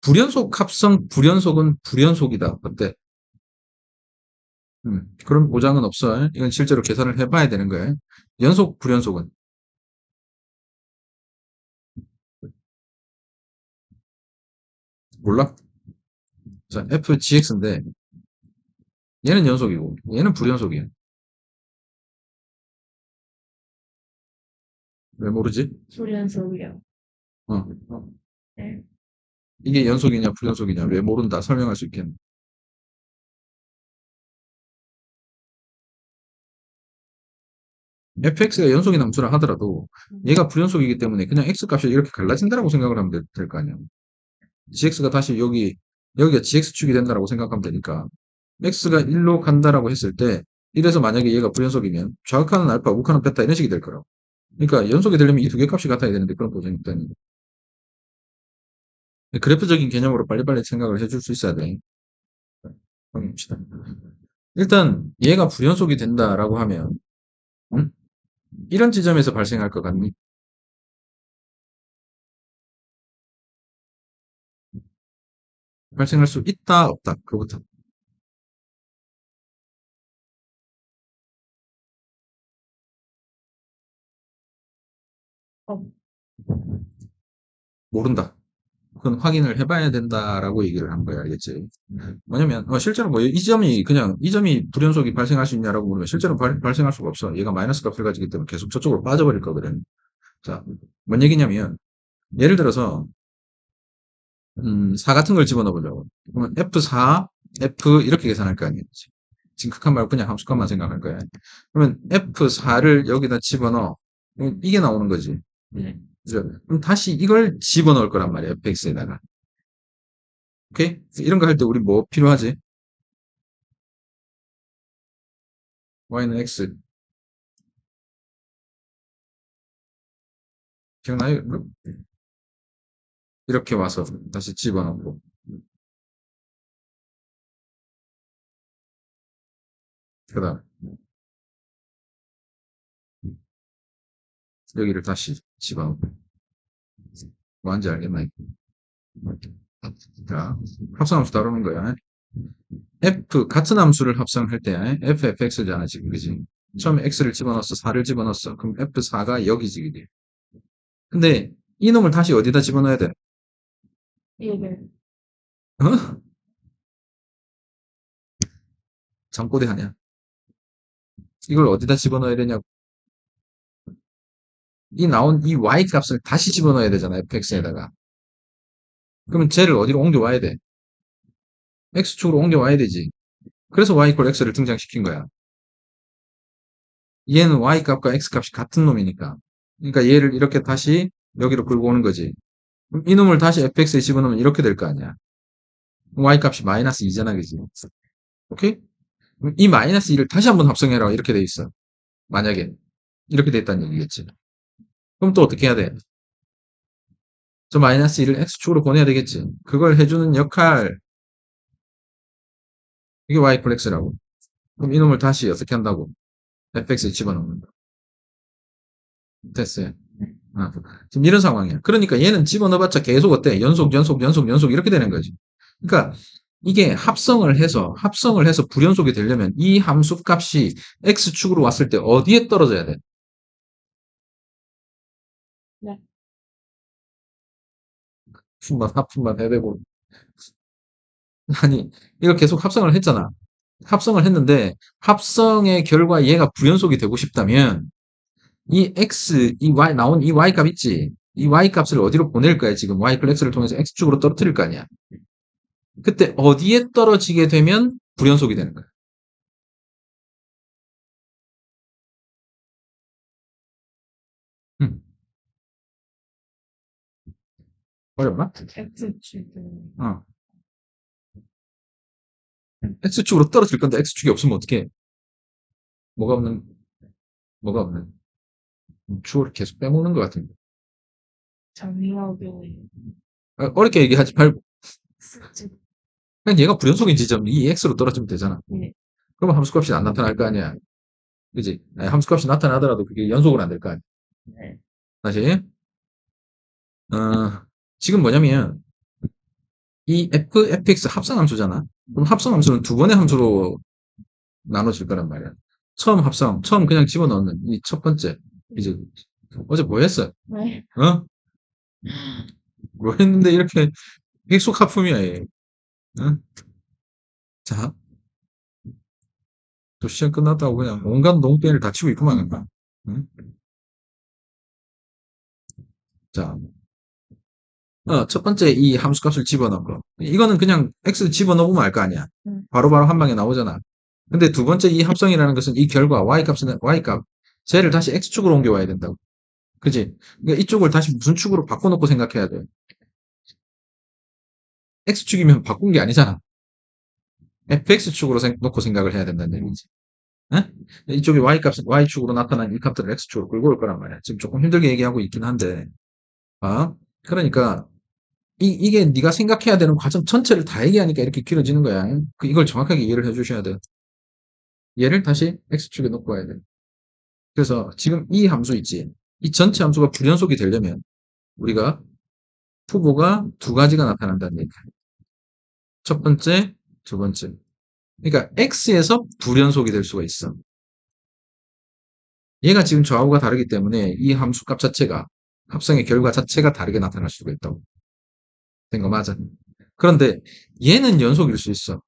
불연속 합성, 불연속은 불연속이다. 어때? 그런 보장은 없어. 이건 실제로 계산을 해봐야 되는 거예요. 연속, 불연속은 몰라? 자, fgx인데 얘는 연속이고 얘는 불연속이야. 왜 모르지? 불연속이요. 어, 어. 이게 연속이냐 불연속이냐 왜 모른다 설명할 수 있겠네. fx가 연속인 함수라 하더라도 얘가 불연속이기 때문에 그냥 x 값이 이렇게 갈라진다라고 생각을 하면 될 거 아니야. gx가 다시 여기가 gx축이 된다라고 생각하면 되니까 x가 1로 간다라고 했을 때 이래서 만약에 얘가 불연속이면 좌극하는 알파, 우극하는 베타 이런 식이 될 거라고. 그러니까 연속이 되려면 이 두 개 값이 같아야 되는데 그런 보증이 있다니. 그래프적인 개념으로 빨리빨리 생각을 해줄 수 있어야 돼. 봅시다. 일단 얘가 불연속이 된다라고 하면 응? 이런 지점에서 발생할 것 같니? 발생할 수 있다 없다 그거부터. 어, 모른다. 그건 확인을 해봐야 된다라고 얘기를 한 거야, 알겠지? 뭐냐면 실제로 뭐 이 점이 그냥 이 점이 불연속이 발생할 수 있냐라고 물으면 실제로 발생할 수가 없어. 얘가 마이너스 값을 가지기 때문에 계속 저쪽으로 빠져버릴 거거든. 자, 뭔 얘기냐면 예를 들어서 4 같은 걸 집어넣어 보자고. 그러면 F4, F 이렇게 계산할 거 아니에요. 지금 극한 말고 그냥 함수값만 생각할 거야. 그러면 F4를 여기다 집어넣어. 그럼 이게 나오는 거지. 네. 그죠? 그럼 다시 이걸 집어넣을 거란 말이야, fx에다가. 오케이? 이런 거 할 때 우리 뭐 필요하지? y는 x. 기억나요? 이렇게 와서 다시 집어넣고. 그 다음, 여기를 다시 집어넣고. 뭐하는지 알겠나? 자, 합성함수 다루는 거야. f, 같은 함수를 합성할 때, fx잖아, 지금, 그지? 처음에 x를 집어넣었어, 4를 집어넣었어. 그럼 f4가 여기지, 그지? 근데, 이놈을 다시 어디다 집어넣어야 돼? 얘를. 어? 잠꼬대 하냐? 이걸 어디다 집어넣어야 되냐고. 이 나온 이 y 값을 다시 집어넣어야 되잖아, fx에다가. 그러면 쟤를 어디로 옮겨와야 돼? x축으로 옮겨와야 되지. 그래서 y = x를 등장시킨 거야. 얘는 y 값과 x 값이 같은 놈이니까. 그러니까 얘를 이렇게 다시 여기로 끌고 오는 거지. 그럼 이놈을 다시 fx에 집어넣으면 이렇게 될 거 아니야. y 값이 마이너스 2잖아, 그지? 오케이? 그럼 이 마이너스 2를 다시 한번 합성해라. 이렇게 돼 있어. 만약에. 이렇게 돼 있다는 얘기겠지. 그럼 또 어떻게 해야 돼? 저 마이너스 2를 x축으로 보내야 되겠지. 그걸 해주는 역할, 이게 y = x라고. 그럼 이놈을 다시 어떻게 한다고? fx에 집어넣는 거. 됐어요. 아, 지금 이런 상황이야. 그러니까 얘는 집어넣어봤자 계속 어때? 연속, 연속, 연속, 연속 이렇게 되는 거지. 그러니까 이게 합성을 해서 불연속이 되려면 이 함수 값이 x축으로 왔을 때 어디에 떨어져야 돼? 네. 하품만 해대고. 아니, 이거 계속 합성을 했잖아. 합성을 했는데 합성의 결과 얘가 불연속이 되고 싶다면 이 y 나온 이 y 값 있지? 이 y 값을 어디로 보낼 거야? 지금 y = x를 통해서 x축으로 떨어뜨릴 거 아니야? 그때 어디에 떨어지게 되면 불연속이 되는 거야? 음, 어렵나? X축은. 어. x축으로 떨어질 건데 x축이 없으면 어떻게 해? 뭐가 없는, 뭐가 없는. 축을 계속 빼먹는 것 같은데. 정리하고. 어렵게 얘기하지 말고 X축. 그냥 얘가 불연속인 지점 이 x로 떨어지면 되잖아. 네. 그러면 함수값이 안 나타날 거 아니야. 그지? 아니, 함수값이 나타나더라도 그게 연속으로 안 될 거 아니야. 네. 다시. 어, 지금 뭐냐면 이 fx 합성함수잖아. 그럼 합성함수는 두 번의 함수로 나눠질 거란 말이야. 처음 그냥 집어넣는 이 첫 번째. 이제 어제 뭐 했어? 네. 어? 뭐 했는데 이렇게 익숙하품이야, 얘. 응? 자, 또 시험 끝났다고 그냥 온갖 농땡이를 다 치고 있구만. 응? 자, 첫 번째 이 함수값을 집어넣은 거. 이거는 그냥 x 집어넣으면 알 거 아니야. 음. 바로바로 한 방에 나오잖아. 근데 두 번째 이 합성이라는 것은 이 결과 y값은 y값, 쟤를 다시 x축으로 옮겨와야 된다고. 그지? 그러니까 이쪽을 다시 무슨 축으로 바꿔놓고 생각해야 돼. x축이면 바꾼 게 아니잖아. fx축으로 놓고 생각을 해야 된다는 얘기지. 응? 이쪽에 y값은 y축으로 나타난 이 값들을 x축으로 끌고 올 거란 말이야. 지금 조금 힘들게 얘기하고 있긴 한데. 그러니까 이게 네가 생각해야 되는 과정 전체를 다 얘기하니까 이렇게 길어지는 거야. 이걸 정확하게 이해를 해주셔야 돼. 얘를 다시 x축에 놓고 와야 돼. 그래서 지금 이 함수 있지. 이 전체 함수가 불연속이 되려면 우리가 후보가 두 가지가 나타난다는 얘기야. 첫 번째, 두 번째. 그러니까 x에서 불연속이 될 수가 있어. 얘가 지금 저하고가 다르기 때문에 이 함수 값 자체가 합성의 결과 자체가 다르게 나타날 수가 있다고. 된 거 맞아. 그런데 얘는 연속일 수 있어.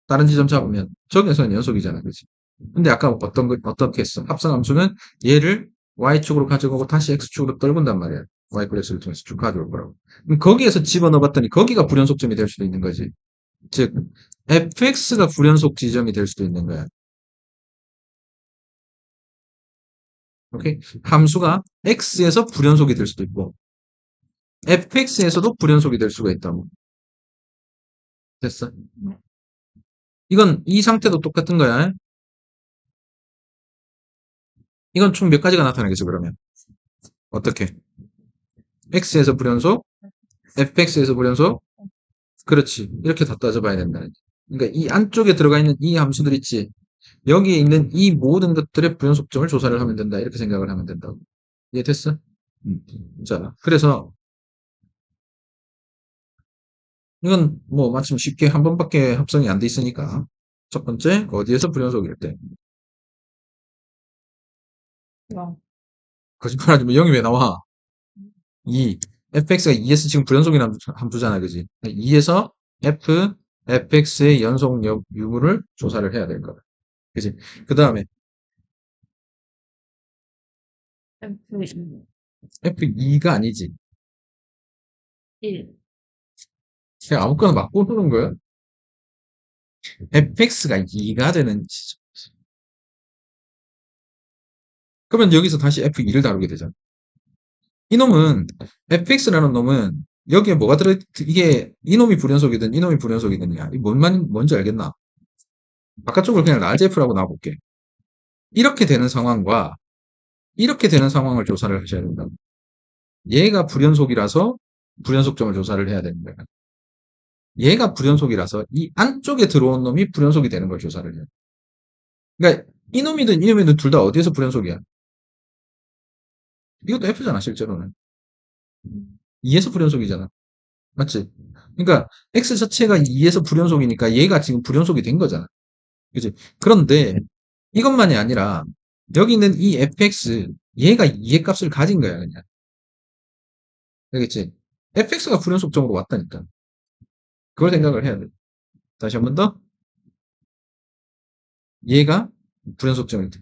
다른 지점 잡으면 저기에서는 연속이잖아, 그렇지? 근데 아까 어떻게 했어? 합성함수는 얘를 y축으로 가져가고 다시 x축으로 떨군단 말이야. y 플러스 를 통해서 쭉 가져올 거라고. 그럼 거기에서 집어넣어봤더니 거기가 불연속점이 될 수도 있는 거지. 즉 fx가 불연속 지점이 될 수도 있는 거야. 오케이? 함수가 x에서 불연속이 될 수도 있고 fx에서도 불연속이 될 수가 있다고. 됐어? 이건 이 상태도 똑같은 거야. 이건 총 몇 가지가 나타나겠어, 그러면? 어떻게? x에서 불연속, fx에서 불연속, 그렇지. 이렇게 다 따져봐야 된다. 그러니까 이 안쪽에 들어가 있는 이 함수들 있지. 여기에 있는 이 모든 것들의 불연속점을 조사를 하면 된다. 이렇게 생각을 하면 된다고. 이해됐어? 음. 자, 그래서 이건 뭐 마침 쉽게 한 번밖에 합성이 안 돼 있으니까. 첫 번째, 어디에서 불연속일 때? 영. 거짓말하지 마. 0이 왜 나와? 2. fx가 2에서 지금 불연속인 함수잖아, 그지? 2에서 fx의 연속 유무를 조사를 해야 될 거다. 그지? 그 다음에 F2. f2가 아니지. 1. 그냥 아무거나 막 고르는 거야? fx가 2가 되는 지점. 그러면 여기서 다시 f2를 다루게 되잖아. 이놈은 fx라는 놈은 여기에 뭐가 이게 이놈이 불연속이든 이놈이 불연속이든이야. 뭔지 알겠나? 바깥쪽을 그냥 라지 f라고 놔볼게. 이렇게 되는 상황과 이렇게 되는 상황을 조사를 하셔야 된다. 얘가 불연속이라서 불연속점을 조사를 해야 되는 거야. 얘가 불연속이라서 이 안쪽에 들어온 놈이 불연속이 되는 걸 조사를 해요. 그러니까 이놈이든 둘 다 어디에서 불연속이야? 이것도 F잖아, 실제로는. 2에서 불연속이잖아. 맞지? 그러니까 X 자체가 2에서 불연속이니까 얘가 지금 불연속이 된 거잖아. 그지? 그런데 이것만이 아니라 여기 있는 이 fx 얘가 2의 값을 가진 거야, 그냥. 알겠지? fx가 불연속점으로 왔다니까. 그걸 생각을 해야 돼. 다시 한 번 더. 얘가 불연속점일 때.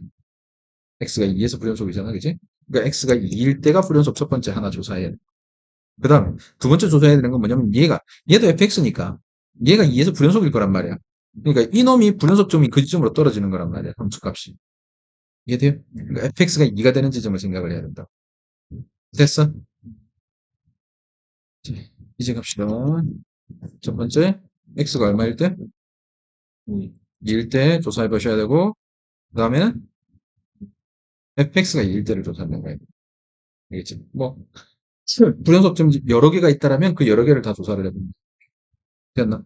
x가 2에서 불연속이잖아, 그지? 그러니까 x가 2일 때가 불연속 첫 번째 하나 조사해야 돼. 그 다음에 두 번째 조사해야 되는 건 뭐냐면 얘도 fx니까 얘가 2에서 불연속일 거란 말이야. 그러니까 이놈이 불연속점이 그 지점으로 떨어지는 거란 말이야, 함수값이. 이해돼요? 그러니까 fx가 2가 되는 지점을 생각을 해야 된다. 됐어? 이제 갑시다. 첫 번째, x가 얼마일 때? 2일 때 조사해 보셔야 되고, 그 다음에는 fx가 2일 때를 조사하는 거예요. 알겠지? 뭐, 불연속점 여러 개가 있다라면 그 여러 개를 다 조사를 해봅니다. 됐나?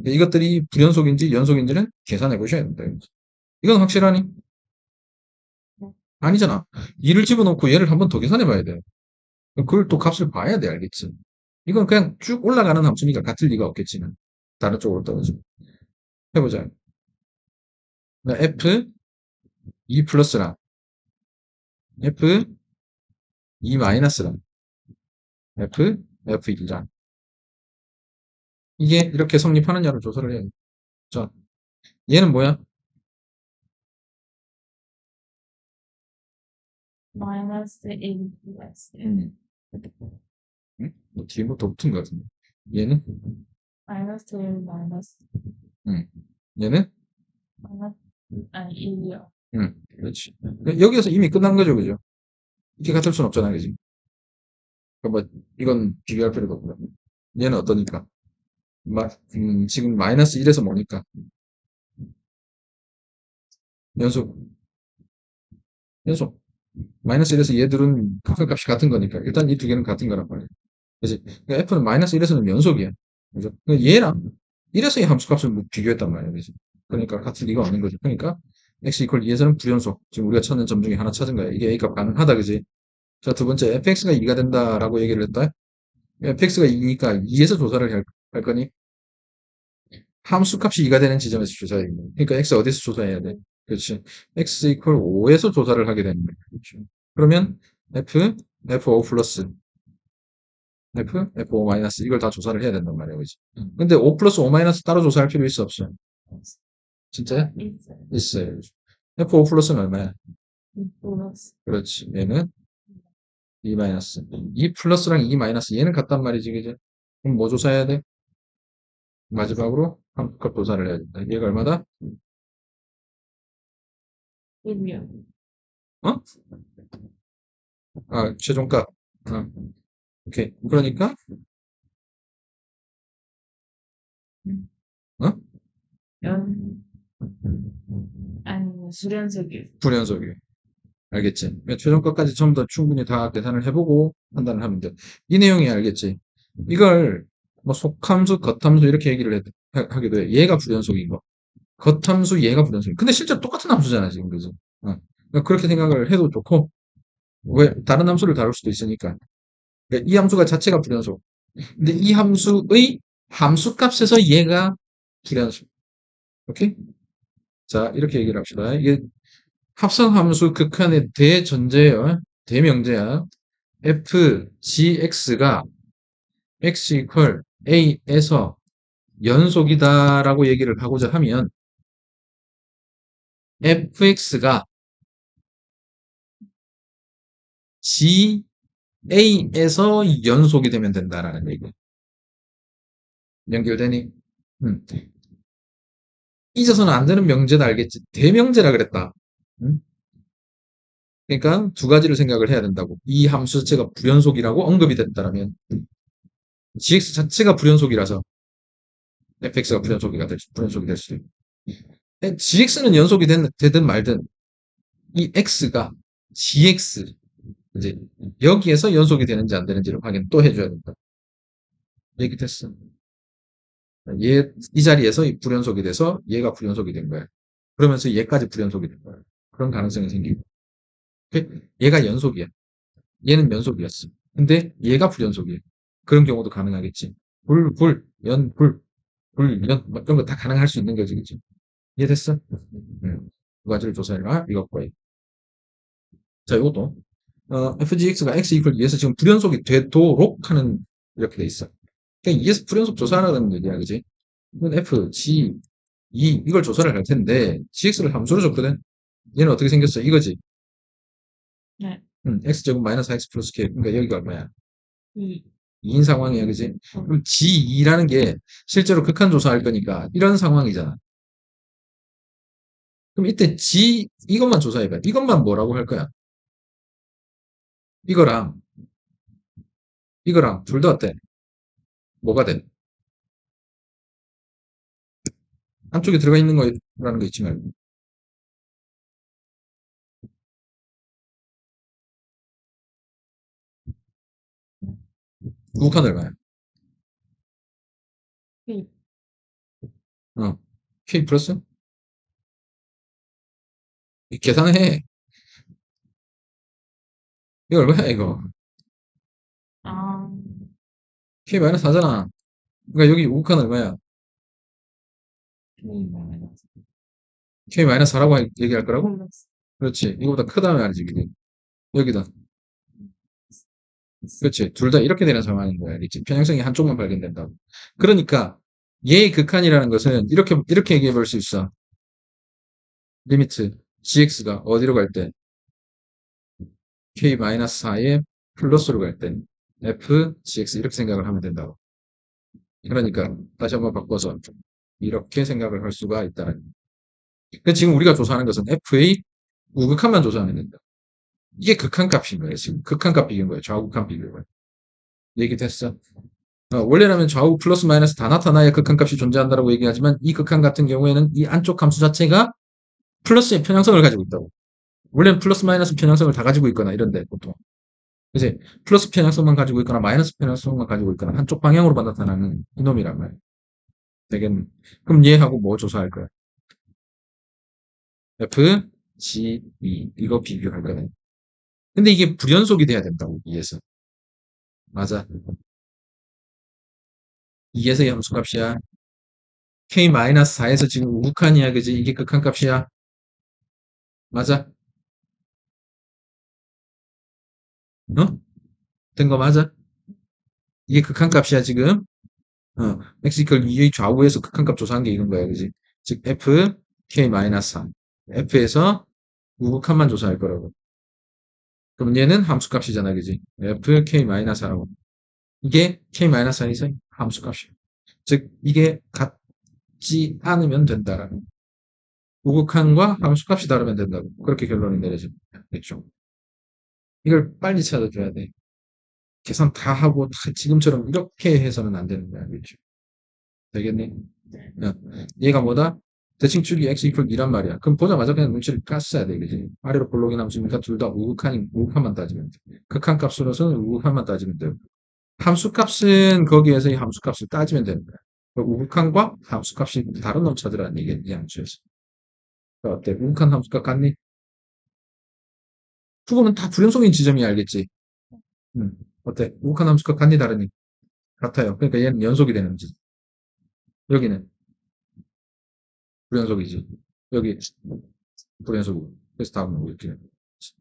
이것들이 불연속인지 연속인지는 계산해 보셔야 된다. 이건 확실하니? 아니잖아. 2를 집어넣고 얘를 한 번 더 계산해 봐야 돼. 그걸 또 값을 봐야 돼, 알겠지? 이건 그냥 쭉 올라가는 함수니까 같을 리가 없겠지만. 다른 쪽으로 떨어지고. 해보자. f 2 플러스랑 f 2 마이너스랑 f1장. 이게 이렇게 성립하느냐를 조사를 해야 돼. 자, 얘는 뭐야? 마이너스 1 플러스 1. 음. 응? 뭐 뒤에 뭐 더 붙은 것 같은데. 얘는? 마이너스 1, 마이너스, 응. 얘는? 마이너스, 아니, 1이요. 응. 그렇지. 여기에서 이미 끝난 거죠, 그죠? 이게 같을 순 없잖아, 그지? 그러니까 뭐, 이건 비교할 필요도 없고. 얘는 어떠니까? 지금 마이너스 1에서 뭐니까? 연속, 연속. 마이너스 1에서 얘들은 극한값이 같은 거니까. 일단 이 두 개는 같은 거란 말이야. 그지? 그러니까 F는 마이너스 1에서는 연속이야. 그죠? 그러니까 얘랑 1에서 의 함수값을 비교했단 말이야. 그지? 그러니까 같을 리가 없는 거죠. 그러니까 x 이퀄 2에서는 불연속. 지금 우리가 찾는 점 중에 하나 찾은 거야. 이게 A값 가능하다. 그지? 자, 두 번째, fx가 2가 된다라고 얘기를 했다. fx가 2니까 2에서 조사를 할 거니? 함수값이 2가 되는 지점에서 조사해야 돼. 그러니까 x 어디서 조사해야 돼? 그렇지. x 이퀄 5에서 조사를 하게 되는 거야. 그렇죠. 그러면 f5 플러스 f5 마이너스 이걸 다 조사를 해야 된단 말이야. 그지? 근데 5 플러스 5 마이너스 따로 조사할 필요 있어 없어? 진짜야? 있어요. 있어요. f5 플러스는 얼마야? 2 플러스, 그렇지. 얘는 2 마이너스. 2 플러스랑 2 마이너스 얘는 같단 말이지. 그지? 그럼 뭐 조사해야 돼? 마지막으로 함수값 조사를 해야 된다. 얘가 얼마다? 1이요. 어? 아, 최종값. 어, 오케이. 그러니까, 어? 연, 아니, 수련석이요. 불연속이. 알겠지? 그러니까 최종값까지 전부 다 충분히 다 계산을 해보고 판단을 하면 돼. 이 내용이 알겠지? 이걸 뭐 속함수, 겉함수 이렇게 얘기를 하기도 해. 얘가 불연속인 거. 겉함수 얘가 불연속. 근데 실제로 똑같은 함수잖아, 지금. 그지? 그러니까 그렇게 생각을 해도 좋고, 왜? 다른 함수를 다룰 수도 있으니까. 그러니까 이 함수가 자체가 불연속. 근데 이 함수의 함수값에서 얘가 불연속. 오케이? 자, 이렇게 얘기를 합시다. 이게 합성함수 극한의 대전제예요. 대명제야. fgx가 x 이퀄 a에서 연속이다라고 얘기를 하고자 하면 fx가 ga에서 연속이 되면 된다라는 얘기. 연결되니? 음. 잊어서는 안 되는 명제다 알겠지? 대명제라 그랬다. 음? 그러니까 두 가지를 생각을 해야 된다고. 이 함수 자체가 불연속이라고 언급이 됐다라면 gx 자체가 불연속이라서 fx가 불연속이 될 수도 있고. gx는 연속이 되든 말든 이 x가 gx 이제 여기에서 연속이 되는지 안 되는지를 확인 또 해줘야 된다. 얘기 됐어. 이 자리에서 불연속이 돼서 얘가 불연속이 된 거야. 그러면서 얘까지 불연속이 된 거야. 그런 가능성이 생기고. 얘가 연속이야. 얘는 연속이었어. 근데 얘가 불연속이야. 그런 경우도 가능하겠지. 연, 뭐 이런 거 다 가능할 수 있는 거지, 그치? 이해됐어? 두 가지를 조사해라. 이것과 자, 이것도 fgx가 x 이퀄 2에서 지금 불연속이 되도록 하는 이렇게 돼 있어. 그러니까 2에서 불연속 조사하라는 얘기야, 그지? 이건 f, g, 2 이걸 조사를 할 텐데 gx를 함수로 줬거든. 얘는 어떻게 생겼어? 이거지. 네. x제곱 마이너스 x 플러스 k. 그러니까 여기가 얼마야? 2. 2인 상황이야, 그지? 그럼 g2라는 게 실제로 극한 조사할 거니까 이런 상황이잖아. 그럼 이때 이것만 조사해봐. 이것만 뭐라고 할 거야? 이거랑 이거랑 둘 다 어때? 뭐가 돼? 한쪽에 들어가 있는 거라는 거 잊지 말고. 우칸 얼마야? K. 어. K 플러스? 계산해. 이거 얼마야, 이거? 아, K 마이너스 4잖아. 그러니까 여기 우칸 얼마야? K 마이너스. K 마이너스 4라고 얘기할 거라고? 플러스. 그렇지. 이거보다 크다면 알지, 그게. 여기다. 그렇지. 둘 다 이렇게 되는 상황인 거야. 알겠지? 편향성이 한쪽만 발견된다고. 그러니까 얘의 극한이라는 것은 이렇게 얘기해 볼 수 있어. 리미트 gx가 어디로 갈 때? k-4의 플러스로 갈 때. f gx 이렇게 생각을 하면 된다고. 그러니까 다시 한번 바꿔서 이렇게 생각을 할 수가 있다는. 그러니까 지금 우리가 조사하는 것은 f의 우극한만 조사하면 된다. 이게 극한값인 거예요. 지금 극한값 비교인 거예요. 좌우극한 비교인 거예요. 얘기됐어? 원래라면 좌우 플러스 마이너스 다 나타나야 극한값이 존재한다고 얘기하지만 이 극한 같은 경우에는 이 안쪽 함수 자체가 플러스의 편향성을 가지고 있다고. 원래는 플러스 마이너스 편향성을 다 가지고 있거나 이런데 보통 이제 플러스 편향성만 가지고 있거나 마이너스 편향성만 가지고 있거나 한쪽 방향으로만 나타나는 이놈이란 말이야. 되겠네. 그럼 얘하고 뭐 조사할 거야? F, G, E 이거 비교할 거네. 근데 이게 불연속이 돼야 된다고 2에서. 맞아. 2에서의 함수값이야. K-4에서 지금 우극한이야. 그지? 이게 극한값이야. 맞아? 어? 된 거 맞아? 이게 극한값이야 지금. x 이퀄 2의 좌우에서 극한값 조사한 게 이건 거야. 그지? 즉 f k-3 f에서 우극한만 조사할 거라고. 그럼 얘는 함수값이잖아. 그지? f k-4라고. 이게 k-4에서 함수값이야. 즉 이게 같지 않으면 된다라는. 우극한과 함수값이 다르면 된다고. 그렇게 결론이 내려지겠죠. 이걸 빨리 찾아줘야 돼. 계산 다 하고 다 지금처럼 이렇게 해서는 안 되는 거야. 알겠죠? 되겠니? 야, 얘가 뭐다? 대칭축이 x 이퀄 2란 말이야. 그럼 보자마자 그냥 눈치를 깠어야 돼. 그지? 아래로 볼록이 남으니까 둘 다 우극한만 따지면 돼. 극한 값으로서는 우극한만 따지면 돼. 함수값은 거기에서 이 함수값을 따지면 되는 거야. 우극한과 함수값이 다른 놈 찾으라는 얘기야. 이 함수에서. 어때? 우극한 함수값 같니? 후보는 다 불연속인 지점이 알겠지? 어때? 우극한 함수값 같니? 다르니? 같아요. 그러니까 얘는 연속이 되는 거지. 여기는 불연속이지. 여기 불연속이고. 그래서 다음은 이렇게 되는 거지.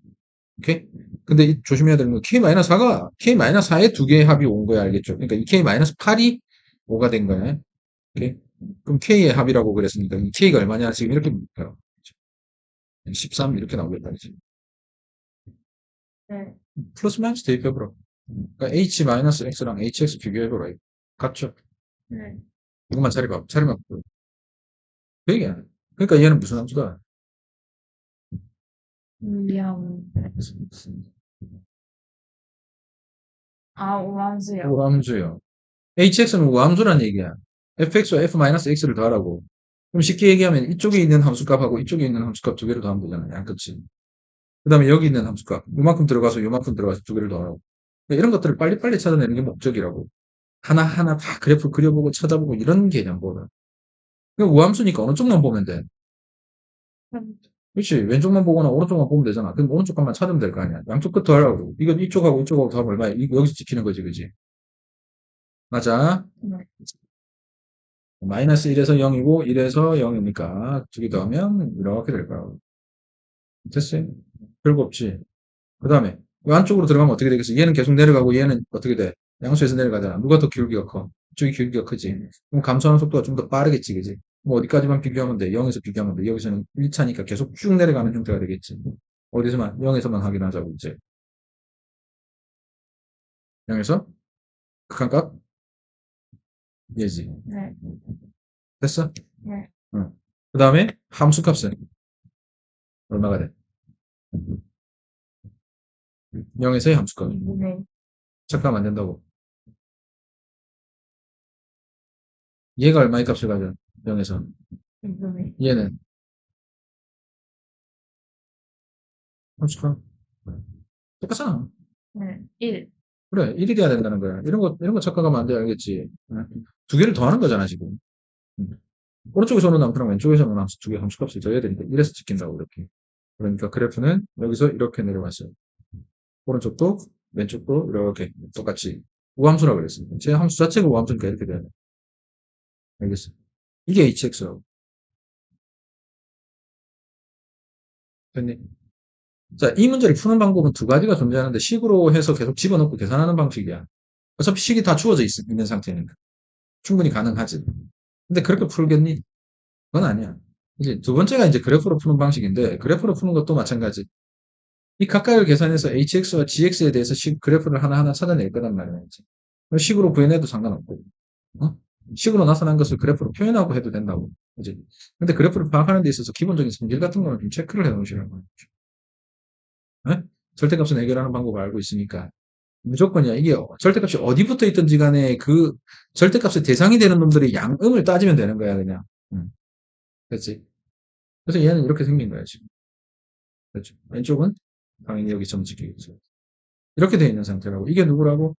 오케이? 근데 조심해야 되는 건 K-4가 K-4에 두 개의 합이 온 거야. 알겠죠? 그러니까 이 K-8이 5가 된 거야. 오케이? 그럼 K의 합이라고 그랬으니까 이 K가 얼마냐? 지금 이렇게 볼까요? 13 이렇게 나오겠다. 그치? 네. 플러스 마이너스 대입해보라. 그러니까 H-X랑 HX 비교해보라. 같죠? 네. 이것만 차례만. 그 얘기야. 그러니까 얘는 무슨 함수다? 미안. 아, 오함수요. 우함수요. HX는 우함수란 얘기야. fx와 f-x를 더하라고. 그럼 쉽게 얘기하면 이쪽에 있는 함수값하고 이쪽에 있는 함수값 두 개를 더하면 되잖아. 양끝이. 그 다음에 여기 있는 함수값. 요만큼 들어가서 요만큼 들어가서 두 개를 더하라고. 그러니까 이런 것들을 빨리빨리 찾아내는 게 목적이라고. 하나하나 다 그래프 그려보고 찾아보고 이런 개념보다. 그러니까 우함수니까 어느 쪽만 보면 돼. 그렇지. 왼쪽만 보거나 오른쪽만 보면 되잖아. 그럼 오른쪽 값만 찾으면 될 거 아니야. 양쪽 끝 더하라고. 이거 이쪽하고 이쪽하고 더하면 얼마야? 이거 여기서 지키는 거지, 그지? 맞아. 네. 마이너스 1에서 0이고 1에서 0이니까 두 개 더하면 이렇게 될 거라고. 됐어요? 별거 없지. 그 다음에 이 안쪽으로 들어가면 어떻게 되겠어? 얘는 계속 내려가고 얘는 어떻게 돼? 양수에서 내려가잖아. 누가 더 기울기가 커? 이쪽이 기울기가 크지. 그럼 감소하는 속도가 좀 더 빠르겠지, 그지? 뭐 어디까지만 비교하면 돼? 0에서 비교하면 돼. 여기서는 1차니까 계속 쭉 내려가는 형태가 되겠지. 어디서만? 0에서만 확인하자고, 이제. 0에서 극한값? 얘지. 네. 됐어? 네. 응. 그 다음에 함수값은 얼마가 돼? 0에서의 함수값. 네. 잠깐만 안 된다고. 얘가 얼마의 값을 가져? 0에서. 네. 얘는 함수값. 똑같잖아. 네. 1. 그래, 1이 돼야 된다는 거야. 이런 거 착각하면 안 돼, 알겠지? 응? 두 개를 더하는 거잖아, 지금. 응. 오른쪽에서 오는 함수랑 왼쪽에서 오는 함수 두 개 함수값을 더해야 되니까 1에서 지킨다고, 이렇게. 그러니까 그래프는 여기서 이렇게 내려왔어요. 오른쪽도 왼쪽도 이렇게 똑같이 우함수라고 그랬습니다. 제 함수 자체가 우함수니까 이렇게 돼야 돼. 알겠어? 이게 HX라고. 됐니? 자, 이 문제를 푸는 방법은 두 가지가 존재하는데 식으로 해서 계속 집어넣고 계산하는 방식이야. 어차피 식이 다 주어져 있는 상태니까. 충분히 가능하지. 근데 그렇게 풀겠니? 그건 아니야. 이제 두 번째가 이제 그래프로 푸는 방식인데, 그래프로 푸는 것도 마찬가지. 이 각각을 계산해서 hx와 gx에 대해서 그래프를 하나하나 찾아낼 거란 말이야. 식으로 구해내도 상관없고, 어? 식으로 나타난 것을 그래프로 표현하고 해도 된다고. 그지? 근데 그래프를 파악하는 데 있어서 기본적인 성질 같은 거는 좀 체크를 해 놓으시라고. 예? 절대값은 해결하는 방법을 알고 있으니까. 무조건이야. 이게 절대값이 어디 붙어 있든지 간에 그 절대값의 대상이 되는 놈들의 양음을 따지면 되는 거야, 그냥. 그렇지? 그래서 얘는 이렇게 생긴 거야, 지금. 그렇죠? 왼쪽은 당연히 여기 점 지키겠죠. 이렇게 돼 있는 상태라고. 이게 누구라고?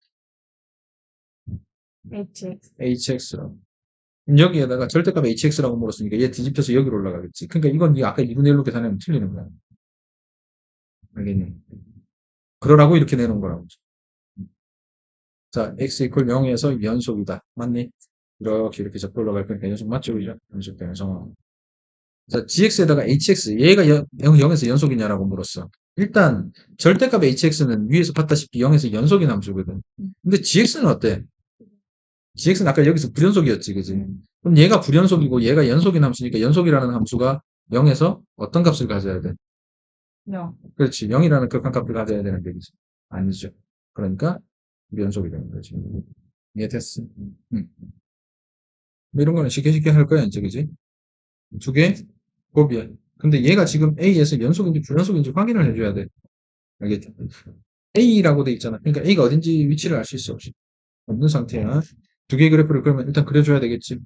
hx. hx라고. 여기에다가 절대값 hx라고 물었으니까 얘 뒤집혀서 여기로 올라가겠지. 그러니까 이건 아까 2분의 1로 계산하면 틀리는 거야. 알겠니? 그러라고 이렇게 내놓은 거라고. 자, x 이퀄 0에서 연속이다. 맞니? 이렇게 자꾸 올라갈 거니까 연속 맞죠? 그죠? 연속 되면서. 자, gx에다가 hx. 얘가 0에서 연속이냐라고 물었어. 일단, 절대값 hx는 위에서 봤다시피 0에서 연속인 함수거든. 근데 gx는 어때? gx는 아까 여기서 불연속이었지, 그지? 그럼 얘가 불연속이고 얘가 연속인 함수니까 연속이라는 함수가 0에서 어떤 값을 가져야 돼? 0. 그렇지. 0이라는 극한값을 가져야 되는데, 그지? 아니죠. 그러니까 불연속이 되는 거지. 이해됐어? 응. 뭐 이런 거는 쉽게 쉽게 할 거야, 이제, 그지? 두 개, 곱이야. 근데 얘가 지금 A에서 연속인지 불연속인지 확인을 해줘야 돼. 알겠지? A라고 돼 있잖아. 그러니까 A가 어딘지 위치를 알 수 있어, 없이. 없는 상태야. 두 개의 그래프를 그러면 일단 그려줘야 되겠지.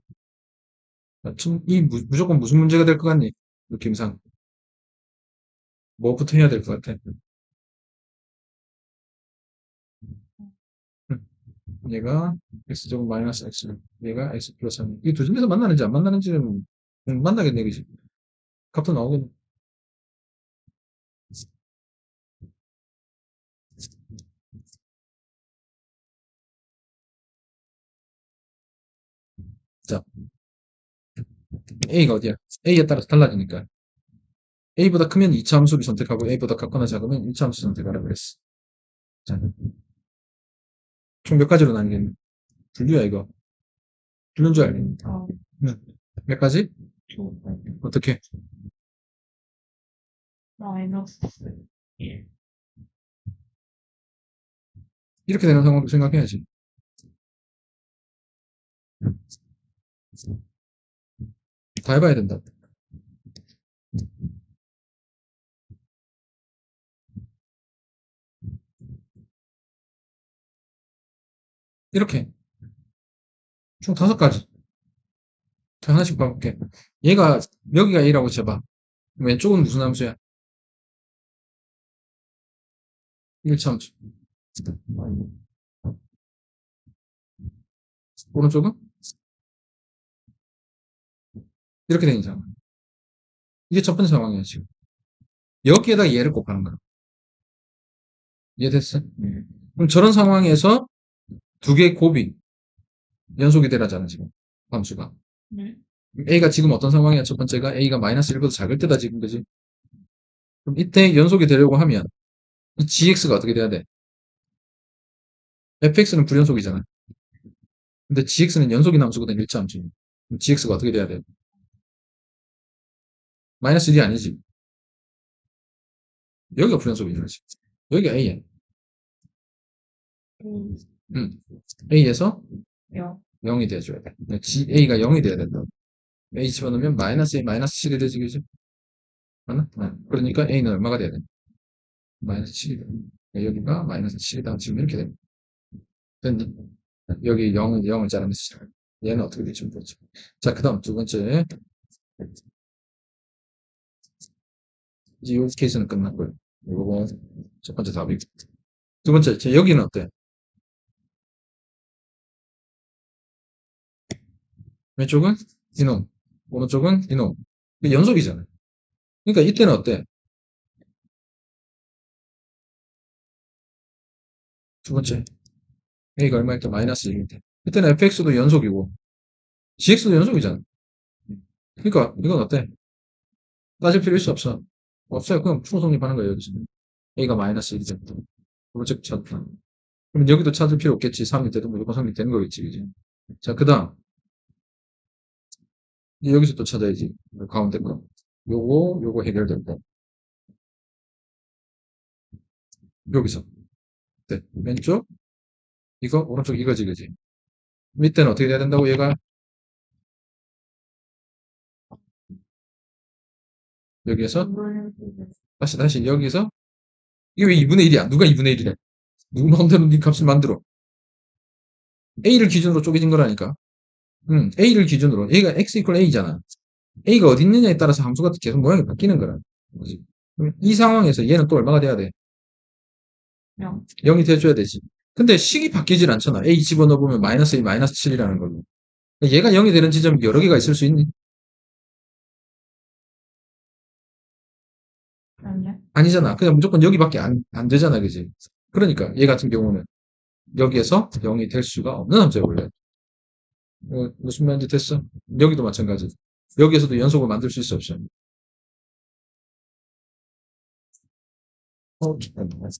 무조건 무슨 문제가 될 것 같니? 느낌상. 뭐부터 해야 될 것 같아? 응. 얘가 x제곱 마이너스 x, 얘가 x 플러스 3. 이 두 중에서 만나는지 안 만나는지는 만나겠네, 그지? 값도 나오겠네. 자, A가 어디야? A에 따라서 달라지니까. A보다 크면 2차 함수를 선택하고 A보다 같거나 작으면 1차 함수 선택하라 그랬어. 자, 총 몇 가지로 나뉘겠니? 분류야, 이거. 분류인 줄 알겠니? 어, 응. 몇 가지? 2, 어떻게? 마이너스 1. 이렇게 되는 상황도 생각해야지. 다 해봐야 된다. 이렇게. 총 5가지. 자, 하나씩 봐볼게. 얘가, 여기가 A라고 쳐봐. 왼쪽은 무슨 함수야? 1차 함수. 오른쪽은? 이렇게 되는 상황. 이게 첫 번째 상황이야, 지금. 여기에다 얘를 곱하는 거야. 이해됐어? 그럼 저런 상황에서 두 개의 곱이 연속이 되라잖아, 지금. 함수가. 네. A가 지금 어떤 상황이야? 첫 번째가 A가 마이너스 1보다 작을 때다, 지금, 그지? 그럼 이때 연속이 되려고 하면 이 gx가 어떻게 돼야 돼? fx는 불연속이잖아. 근데 gx는 연속인 함수거든, 일차 함수. 그럼 gx가 어떻게 돼야 돼? 마이너스 1이 아니지. 여기가 불연속이잖아, 지금. 여기가 A야. A에서 0. 0이 돼줘야 돼. A가 0이 돼야 된다. A 집어넣으면 마이너스 A, 마이너스 7이 되지, 그지? 맞나? 그러니까 A는 얼마가 돼야 돼? 마이너스 7이 돼. 여기가 마이너스 7이다. 지금 이렇게 됩니다. 됐니? 여기 0을 자르면서 시작해. 얘는 어떻게 될지 모르죠. 자, 그 다음 두 번째. 이제 이 케이스는 끝났고요. 이거 첫 번째 답이고. 두 번째, 여기는 어때? 왼쪽은 이놈, 오른쪽은 이놈. 연속이잖아요. 그러니까 이때는 어때? 두 번째, A가 얼마일 때 마이너스 1일 때. 이때는 fx도 연속이고, gx도 연속이잖아. 그러니까 이건 어때? 따질 필요 있어, 없어? 없어요. 그냥 풀어 성립하는 거예요, 여기서. A가 마이너스 1이 때. 두 번째 찾다. 그럼 여기도 찾을 필요 없겠지. 3일 때도 무조건 성립되는 거겠지, 그지? 자, 그 다음. 여기서 또 찾아야지. 가운데 거. 요거 해결될 거. 여기서. 네. 왼쪽, 이거, 오른쪽 이거지, 그지? 밑에는 어떻게 돼야 된다고, 얘가? 여기에서, 다시, 여기서, 이게 왜 2분의 1이야? 누가 2분의 1이래? 누구 마음대로 네 값을 만들어. A를 기준으로 쪼개진 거라니까. A를 기준으로. A가 x 이퀄 A잖아. A가 어디 있느냐에 따라서 함수가 계속 모양이 바뀌는 거라. 그지? 그럼 이 상황에서 얘는 또 얼마가 돼야 돼? 0. 0이 돼줘야 되지. 근데 식이 바뀌질 않잖아. A 집어넣어보면 마이너스 2, 마이너스 7이라는 걸로. 얘가 0이 되는 지점이 여러 개가 있을 수 있니? 아니야. 아니잖아. 그냥 무조건 여기밖에 안 되잖아. 그지? 그러니까 얘 같은 경우는 여기에서 0이 될 수가 없는 함수야, 원래. 무슨 말인지 됐어? 여기도 마찬가지. 여기에서도 연속을 만들 수 있어, 없어? 잠깐만.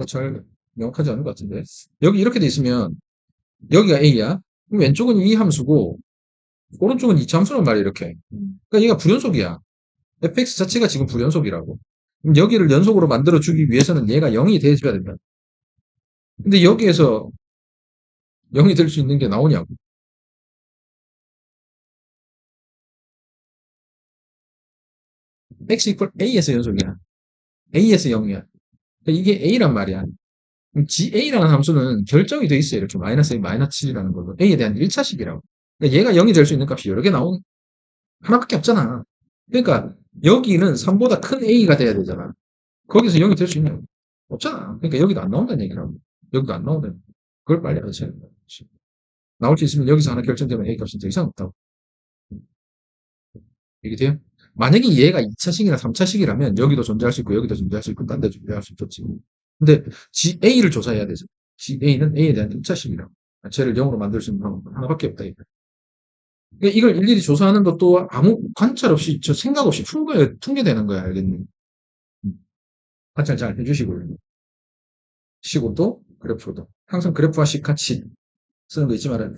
잘 명확하지 않은 것 같은데. 여기 이렇게 돼 있으면 여기가 A야. 그럼 왼쪽은 이 함수고 오른쪽은 이차 함수란 말이야, 이렇게. 그러니까 얘가 불연속이야. fx 자체가 지금 불연속이라고. 그럼 여기를 연속으로 만들어 주기 위해서는 얘가 0이 돼줘야 된다. 근데 여기에서 0이 될 수 있는 게 나오냐고. x 이퀄 a에서 연속이야. a에서 0이야. 그러니까 이게 a란 말이야. 그럼 GA라는 함수는 결정이 돼 있어요. 이렇게 마이너스 1, 마이너스 7이라는 걸로. A에 대한 1차식이라고. 그러니까 얘가 0이 될 수 있는 값이 여러 개 나오는, 하나밖에 없잖아. 그러니까 여기는 3보다 큰 A가 돼야 되잖아. 거기서 0이 될 수 있냐고. 없잖아. 그러니까 여기도 안 나온다는 얘기라고. 여기도 안 나오는. 그걸 빨리 알아채야 된다. 나올 수 있으면 여기서 하나 결정되면 A 값은 더 이상 없다고. 이게 돼요? 만약에 얘가 2차식이나 3차식이라면 여기도 존재할 수 있고 여기도 존재할 수 있고 딴 데 존재할 수 있겠지. 근데 GA를 조사해야 되죠. GA는 A에 대한 1차식이라고. 쟤를 0으로 만들 수 있는 방법 하나밖에 없다. 그러니까 이걸 일일이 조사하는 것도 아무 관찰 없이, 저 생각 없이 통계되는 거야, 알겠니? 관찰 잘 해주시고요. 식으로도, 그래프로도. 항상 그래프와 식 같이 쓰는 거 잊지 말아요.